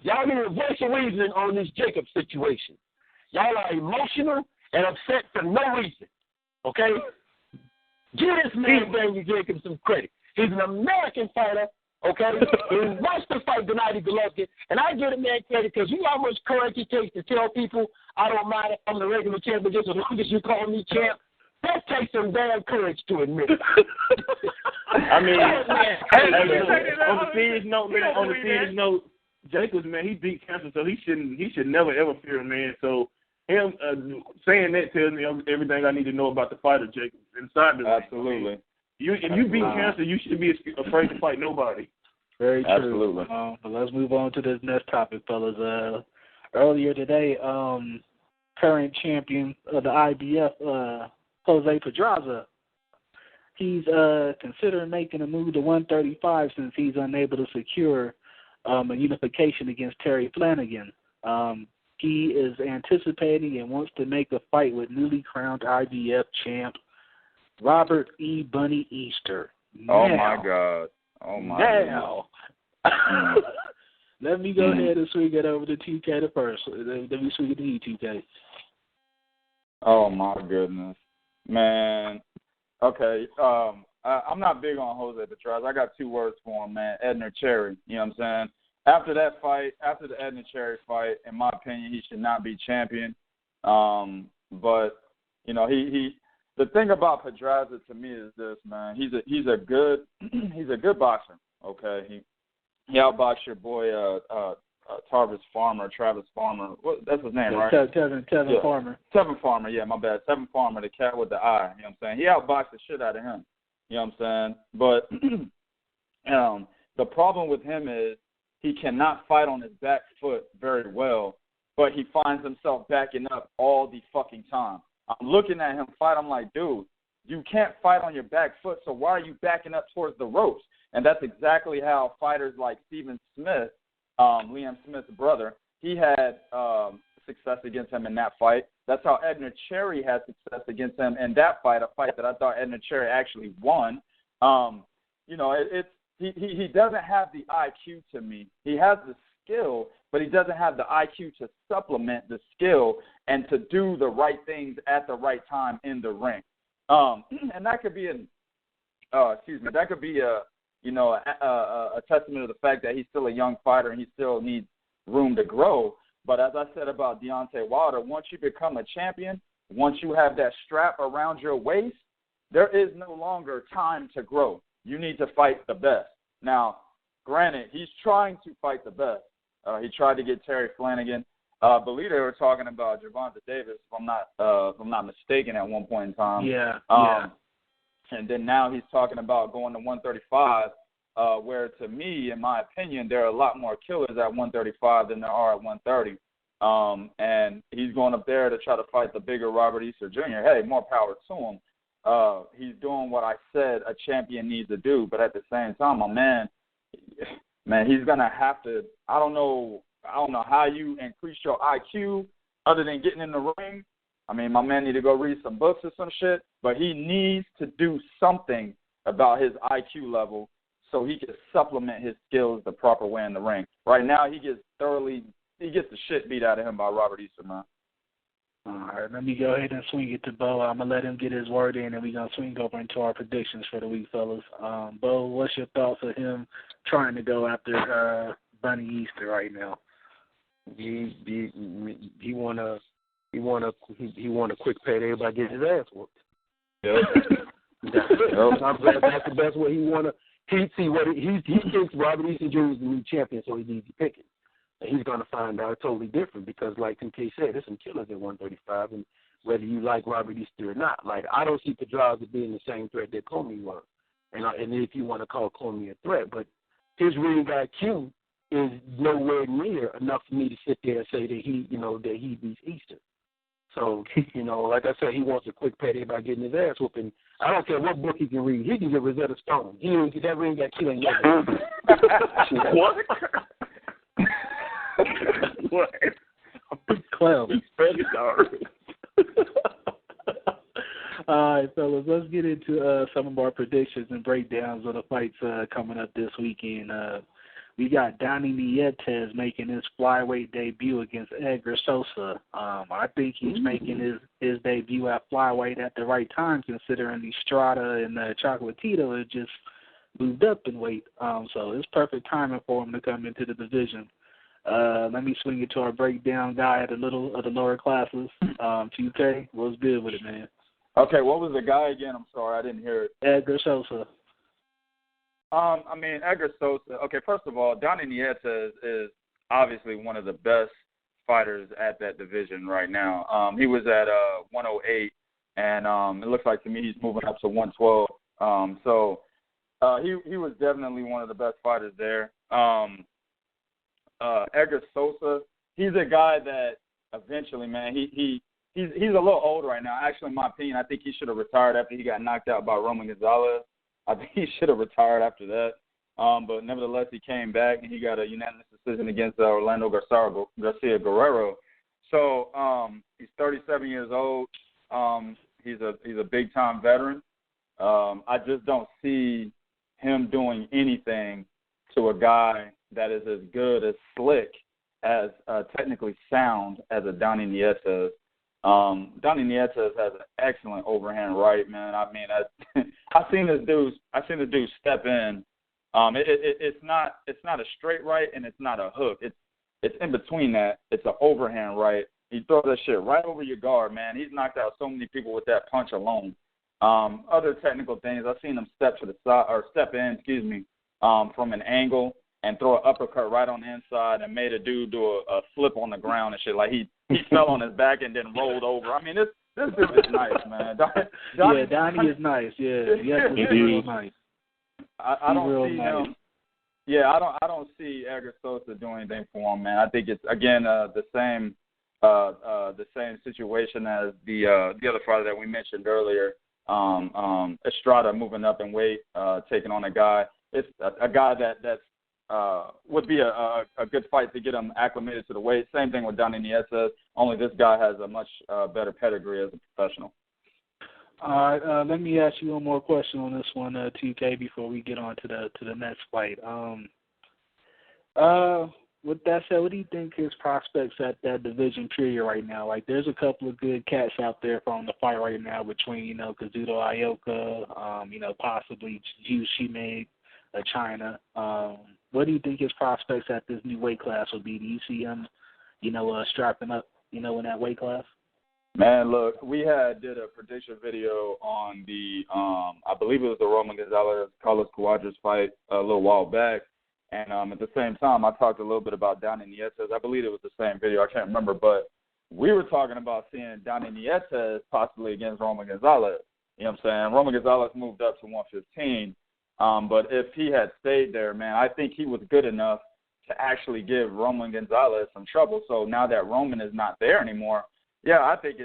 Y'all need to voice a reason on this Jacob situation. Y'all are emotional and upset for no reason. Okay? Give this man Daniel Jacob some credit. He's an American fighter, okay? He wants to fight Donnie Golovkin, and I give the man credit because you know how much courage it takes to tell people I don't mind if I'm the regular champ, but just as long as you call me champ. That takes some damn courage to admit. I mean, on the serious note, Jacobs, man, he beat cancer, so he should never ever fear, man. So him saying that tells me everything I need to know about the fighter, Jacobs, inside the ring. Absolutely. If you beat cancer, you shouldn't be afraid to fight nobody. Very true. Absolutely. But let's move on to this next topic, fellas. Earlier today, current champion of the IBF, Jose Pedraza, he's considering making a move to 135 since he's unable to secure a unification against Terry Flanagan. He is anticipating and wants to make a fight with newly crowned IBF champ Robert E. Bunny Easter. Oh, my God. Oh, my God. Let me go ahead and swing it over to 2K the first. Let me swing it to you, 2K. Oh, my goodness. Man, okay. I'm not big on Jose Pedraza. I got two words for him, man. Edner Cherry. You know what I'm saying? After that fight, after the Edner Cherry fight, in my opinion, he should not be champion. But you know, the thing about Pedraza to me is this, man. He's a good boxer. Okay, he outboxed your boy Travis Farmer. That's his name, right? Tevin Farmer. Tevin Farmer, yeah, my bad. Tevin Farmer, the cat with the eye. You know what I'm saying? He outboxed the shit out of him. You know what I'm saying? But the problem with him is he cannot fight on his back foot very well, but he finds himself backing up all the fucking time. I'm looking at him fight. I'm like, dude, you can't fight on your back foot, so why are you backing up towards the ropes? And that's exactly how fighters like Stephen Smith, Liam Smith's brother, he had success against him in that fight. That's how Edner Cherry had success against him in that fight, a fight that I thought Edner Cherry actually won. You know, he doesn't have the IQ to me. He has the skill, but he doesn't have the IQ to supplement the skill and to do the right things at the right time in the ring. And that could be that could be a testament to the fact that he's still a young fighter and he still needs room to grow. But as I said about Deontay Wilder, once you become a champion, once you have that strap around your waist, there is no longer time to grow. You need to fight the best. Now, granted, he's trying to fight the best. He tried to get Terry Flanagan. I believe they were talking about Gervonta Davis, if I'm not mistaken, at one point in time. Yeah. And then now he's talking about going to 135, where to me, in my opinion, there are a lot more killers at 135 than there are at 130. And he's going up there to try to fight the bigger Robert Easter Jr. Hey, more power to him. He's doing what I said a champion needs to do, but at the same time, my man, he's gonna have to. I don't know how you increase your IQ other than getting in the ring. I mean, my man need to go read some books or some shit, but he needs to do something about his IQ level so he can supplement his skills the proper way in the ring. Right now, he gets the shit beat out of him by Robert Easter, man. All right, let me go ahead and swing it to Bo. I'm going to let him get his word in, and we're going to swing over into our predictions for the week, fellas. Bo, what's your thoughts of him trying to go after Bunny Easter right now? He want a quick payday by getting his ass whooped. Yep. I'm glad that's the best way he want to. He thinks Robert Easter Jr. is the new champion, so he needs to pick it. And he's going to find out totally different because, like 2K said, there's some killers at 135, and whether you like Robert Easter or not. Like, I don't see Pedraza being the same threat that Comey was. And if you want to call Comey a threat, but his ring IQ is nowhere near enough for me to sit there and say that he beats Easter. So, like I said, he wants a quick payday by getting his ass whooping. I don't care what book he can read. He can get Rosetta Stone. He ain't get that ring IQ ain't never. What? What? Clown. Sorry. All right, fellas, let's get into some of our predictions and breakdowns of the fights coming up this weekend. We got Donnie Nietes making his flyweight debut against Edgar Sosa. I think he's making his debut at flyweight at the right time, considering Estrada and Chocolatito had just moved up in weight. So it's perfect timing for him to come into the division. Let me swing it to our breakdown guy at the lower classes. 2K, what's good with it, man? Okay, what was the guy again? I'm sorry, I didn't hear it. Edgar Sosa. Edgar Sosa. Okay, first of all, Donnie Nietes is obviously one of the best fighters at that division right now. He was at 108, and it looks like to me he's moving up to 112. So he was definitely one of the best fighters there. Edgar Sosa, he's a guy that eventually, man, he's a little old right now. Actually, in my opinion, I think he should have retired after he got knocked out by Roman Gonzalez. I think he should have retired after that. But nevertheless, he came back and he got a unanimous decision against Orlando Garcia Guerrero. So he's 37 years old. He's a big time veteran. I just don't see him doing anything to a guy that is as good, as slick, as technically sound as a Donnie Nietes. Donnie Nietes has an excellent overhand right, man. I mean, I've seen this dude step in. It's not a straight right and it's not a hook. It's in between that. It's an overhand right. He throws that shit right over your guard, man. He's knocked out so many people with that punch alone. Other technical things, I've seen him step in, from an angle and throw an uppercut right on the inside and made a dude do a flip on the ground and shit. Like he fell on his back and then rolled over. I mean, this dude is nice, man. Donnie is nice. Yeah, he's real nice. I don't see him. Yeah, I don't see Edgar Sosa doing anything for him, man. I think it's again the same situation as the other fighter that we mentioned earlier. Estrada moving up in weight, taking on a guy. It's a guy that's would be a good fight to get him acclimated to the weight. Same thing with Donnie Nietes, only this guy has a much better pedigree as a professional. All right, let me ask you one more question on this one, 2K, before we get on to the next fight. With that said, what do you think his prospects at that division period right now? Like, there's a couple of good cats out there from the fight right now between, Kazuto Ioka, possibly Yu Shimei, China. What do you think his prospects at this new weight class will be? Do you see him, strapping up, in that weight class? Man, look, we did a prediction video on the, I believe it was the Roman Gonzalez Carlos Cuadras fight a little while back. And at the same time, I talked a little bit about Donnie Nietes. I believe it was the same video. I can't remember. But we were talking about seeing Donnie Nietes possibly against Roman Gonzalez. You know what I'm saying? Roman Gonzalez moved up to 115. But if he had stayed there, man, I think he was good enough to actually give Roman Gonzalez some trouble. So now that Roman is not there anymore, yeah, I think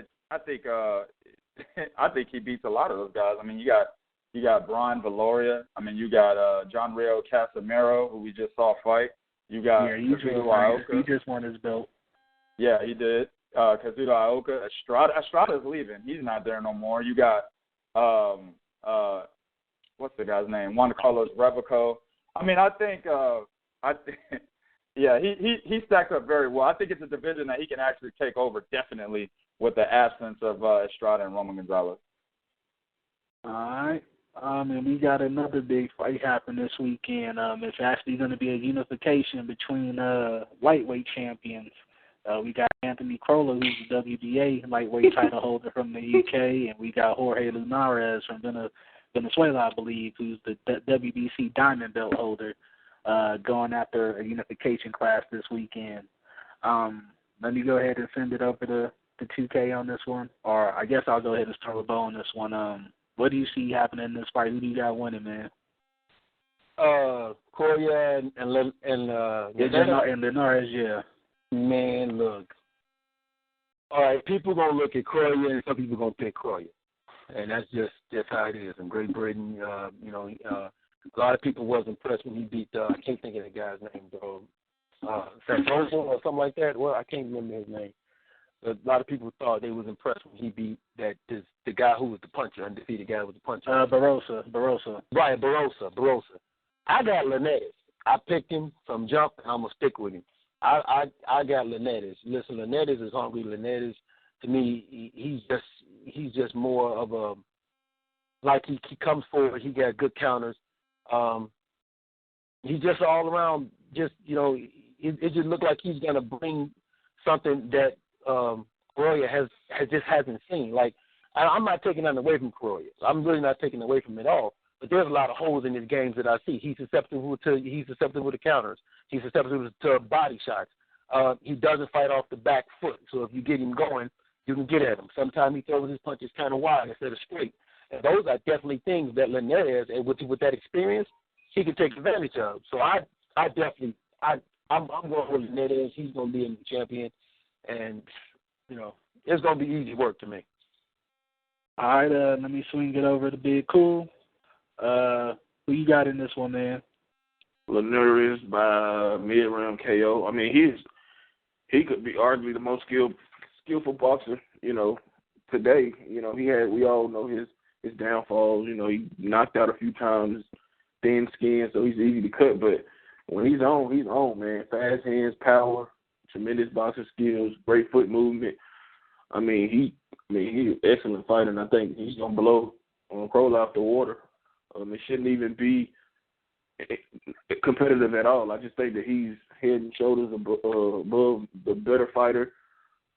he beats a lot of those guys. I mean, you got Brian Valoria. I mean, you got John Rio Casimiro, who we just saw fight. You got Kazuto Ioka. He just won his belt. Yeah, he did. Kazuto Ioka. Estrada's leaving. He's not there no more. You got what's the guy's name? Juan Carlos Revico. I mean, I think yeah, he stacks up very well. I think it's a division that he can actually take over definitely with the absence of Estrada and Roman Gonzalez. All right. And we got another big fight happening this weekend. It's actually going to be a unification between lightweight champions. We got Anthony Crolla, who's the WBA lightweight title holder from the UK, and we got Jorge Linares from Venezuela, I believe, who's the WBC diamond belt holder, going after a unification class this weekend. Let me go ahead and send it over to to 2K on this one? Or I guess I'll go ahead and start with Bo on this one. What do you see happening in this fight? Who do you got winning, man? Crolla and Linares, yeah. Man, look. All right, people going to look at Crolla and some people going to pick Crolla. And that's just how it is. In Great Britain, a lot of people was impressed when he beat, I can't think of the guy's name, though. Rosa or something like that. Well, I can't remember his name. A lot of people thought they was impressed when he beat the guy who was the puncher, undefeated guy who was the puncher. Barossa. Right, Barossa. I got Linares. I picked him from jump, and I'm going to stick with him. I got Linares. Listen, Linares is hungry. Linares, to me, he's just more of a, like he comes forward. He got good counters. He's just all around, it just looked like he's going to bring something that Crolla just hasn't seen. Like, I'm not taking that away from Crolla. I'm really not taking away from him at all. But there's a lot of holes in his games that I see. He's susceptible to counters. He's susceptible to body shots. He doesn't fight off the back foot. So if you get him going, you can get at him. Sometimes he throws his punches kind of wide instead of straight. And those are definitely things that Linares, with that experience, he can take advantage of. So I'm going with Linares. He's going to be a champion, and it's going to be easy work to me. All right, let me swing it over to Big Cool. Who you got in this one, man? Linares by mid-round KO. I mean, he could be arguably the most skillful boxer, today. We all know his downfalls. He knocked out a few times, thin skin, so he's easy to cut. But when he's on, man. Fast hands, power, tremendous boxing skills, great foot movement. He's an excellent fighter, and I think he's gonna blow Crolla off the water. It shouldn't even be competitive at all. I just think that he's head and shoulders above the better fighter,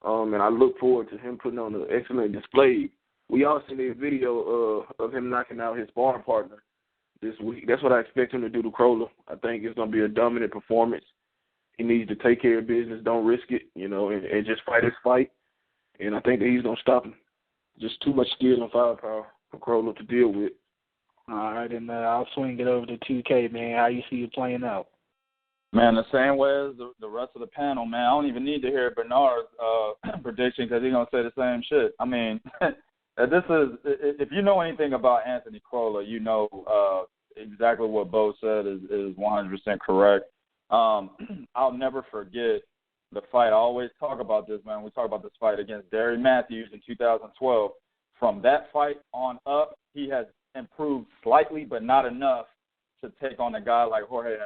and I look forward to him putting on an excellent display. We all seen a video of him knocking out his sparring partner this week. That's what I expect him to do to Crolla. I think it's going to be a dominant performance. He needs to take care of business, don't risk it, and just fight his fight. And I think that he's going to stop him. Just too much skill and firepower for Crolla to deal with. All right, and I'll swing it over to 2K, man. How you see it playing out? Man, the same way as the rest of the panel, man. I don't even need to hear Bernard's prediction because he's going to say the same shit. This is, if you know anything about Anthony Crolla, you know exactly what Bo said is 100% correct. I'll never forget the fight. I always talk about this, man. We talk about this fight against Darry Matthews in 2012. From that fight on up, he has improved slightly, but not enough to take on a guy like Jorge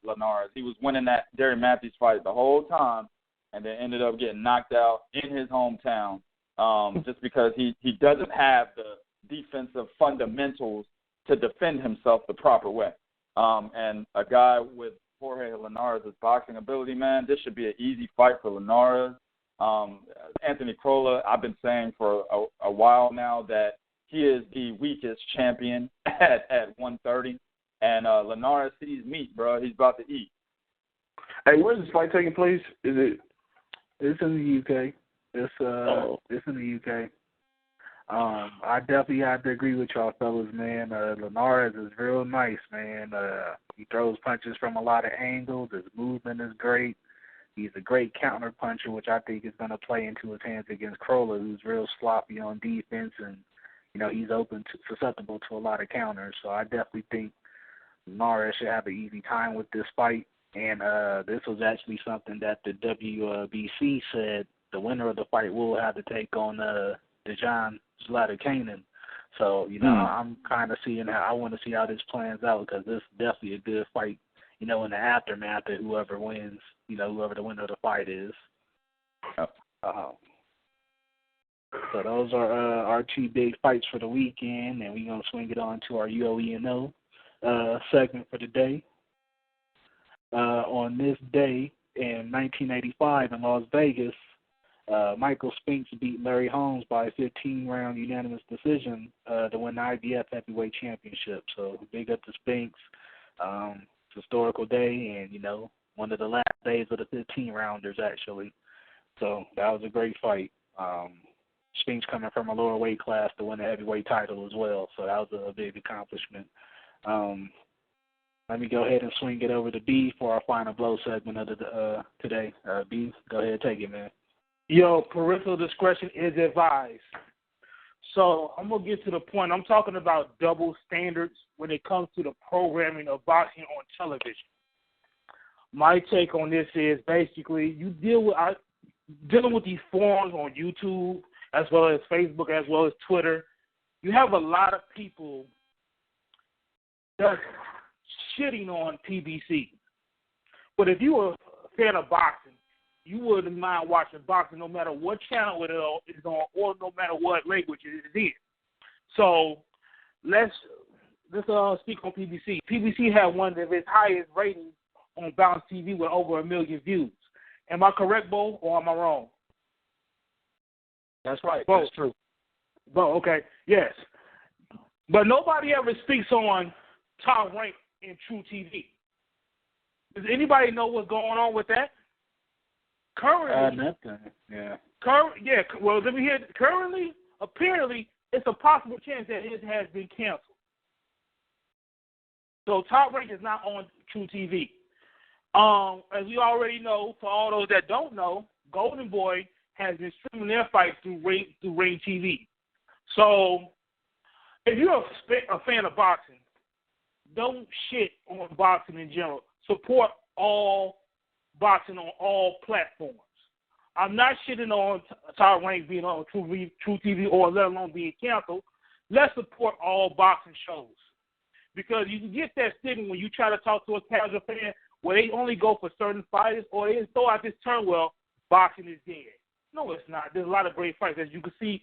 Linares. He was winning that Darry Matthews fight the whole time and then ended up getting knocked out in his hometown just because he doesn't have the defensive fundamentals to defend himself the proper way. And a guy with Jorge Linares' boxing ability, man, this should be an easy fight for Linares. Anthony Crolla, I've been saying for a while now that he is the weakest champion at 130. And Linares sees meat, bro. He's about to eat. Hey, where's this fight taking place? It's in the UK. It's in the UK. I definitely have to agree with y'all fellas, man. Linares is real nice, man. He throws punches from a lot of angles. His movement is great. He's a great counter puncher, which I think is going to play into his hands against Crolla, who's real sloppy on defense, and he's susceptible to a lot of counters. So I definitely think Linares should have an easy time with this fight. And this was actually something that the WBC said the winner of the fight will have to take on Dejan Zlatikainen. So, I'm kind of seeing how I want to see how this plans out because this is definitely a good fight, in the aftermath of whoever wins, whoever the winner of the fight is. So those are our two big fights for the weekend, and we're going to swing it on to our U.O.E.N.O. segment for the day. On this day in 1985 in Las Vegas, Michael Spinks beat Larry Holmes by a 15-round unanimous decision to win the IBF Heavyweight Championship. So big up to Spinks. Historical day, and one of the last days of the 15-rounders actually. So that was a great fight. Spinks coming from a lower weight class to win the heavyweight title as well, so that was a big accomplishment. Let me go ahead and swing it over to B for our final blow segment of the today. B, go ahead and take it, man. Yo, parental discretion is advised. So I'm going to get to the point. I'm talking about double standards when it comes to the programming of boxing on television. My take on this is basically you dealing with these forums on YouTube as well as Facebook as well as Twitter. You have a lot of people that shitting on PBC. But if you were a fan of boxing, you wouldn't mind watching boxing no matter what channel it is on or no matter what language it is in. So let's speak on PBC. PBC had one of its highest ratings on Bounce TV with over 1 million views. Am I correct, Bo, or am I wrong? That's right. Bo. That's true. Bo, okay, yes. But nobody ever speaks on top rank in True TV. Does anybody know what's going on with that? Currently, well, let me hear. Currently, apparently, it's a possible chance that it has been canceled. So Top Rank is not on True TV. As we already know, for all those that don't know, Golden Boy has been streaming their fights through Ring TV. So if you're a fan of boxing, don't shit on boxing in general. Support all boxing on all platforms. I'm not shitting on Top Rank being on True TV or let alone being canceled. Let's support all boxing shows. Because you can get that stigma when you try to talk to a casual fan where they only go for certain fighters or they throw out this term, well, boxing is dead. No, it's not. There's a lot of great fights, as you can see,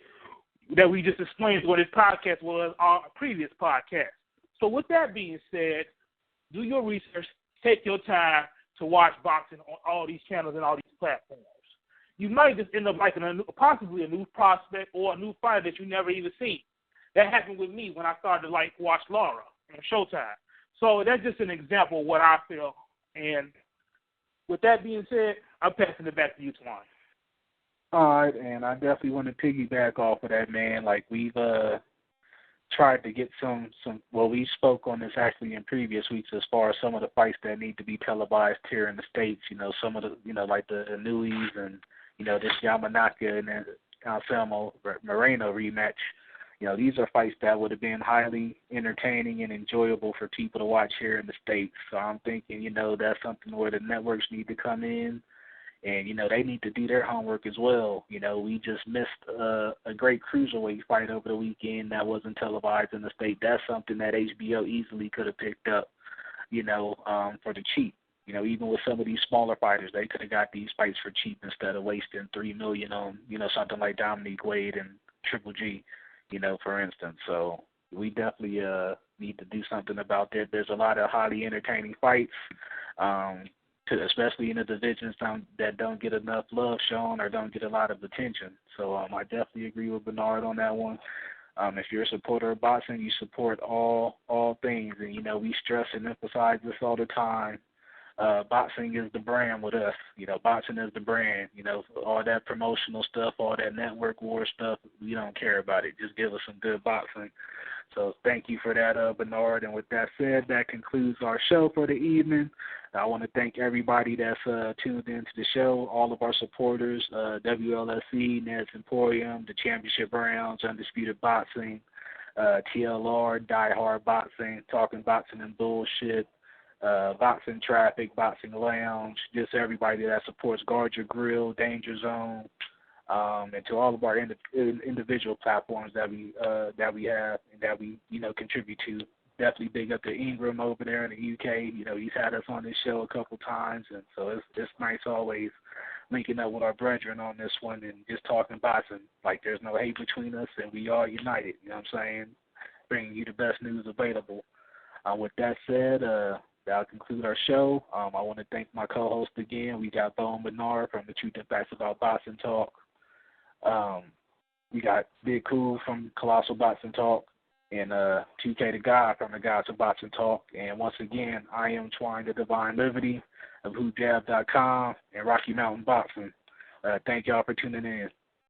that we just explained what this podcast was our previous podcast. So with that being said, do your research, take your time to watch boxing on all these channels and all these platforms. You might just end up liking possibly a new prospect or a new fighter that you never even seen. That happened with me when I started to watch Laura on Showtime. So that's just an example of what I feel. And with that being said, I'm passing it back to you, Juan. All right, and I definitely want to piggyback off of that, man. Like, we've tried to get we spoke on this actually in previous weeks as far as some of the fights that need to be televised here in the States. Some of the, like the Inuis and, this Yamanaka and then Anselmo Moreno rematch. These are fights that would have been highly entertaining and enjoyable for people to watch here in the States. So I'm thinking, that's something where the networks need to come in and, they need to do their homework as well. We just missed a great cruiserweight fight over the weekend that wasn't televised in the States. That's something that HBO easily could have picked up, for the cheap. Even with some of these smaller fighters, they could have got these fights for cheap instead of wasting $3 million on, something like Dominique Wade and Triple G. For instance. So we definitely need to do something about that. There's a lot of highly entertaining fights, especially in the divisions that don't get enough love shown or don't get a lot of attention. So I definitely agree with Bernard on that one. If you're a supporter of boxing, you support all things. And, we stress and emphasize this all the time. Boxing is the brand with us. Boxing is the brand. All that promotional stuff, all that network war stuff, we don't care about it. Just give us some good boxing. So thank you for that, Bernard. And with that said, that concludes our show for the evening. I want to thank everybody that's tuned into the show, all of our supporters, WLSE, Ned's Emporium, the Championship Rounds, Undisputed Boxing, TLR, Die Hard Boxing, Talking Boxing and Bullshit, Boxing Traffic, Boxing Lounge, just everybody that supports Guard Your Grill, Danger Zone, and to all of our individual platforms that we have and that we contribute to. Definitely big up to Ingram over there in the UK. He's had us on this show a couple times, and so it's nice always linking up with our brethren on this one and just talking boxing. Like, there's no hate between us, and we are united. You know what I'm saying? Bringing you the best news available. With that said, that'll conclude our show. I want to thank my co-host again. We got Bo and Bernard from the Truth and Facts About Boxing Talk. We got Big Cool from Colossal Boxing Talk, and 2K the God from the Gods of Boxing Talk. And once again, I am Juan the Divine Liberty of WhoJab.com and Rocky Mountain Boxing. Thank y'all for tuning in.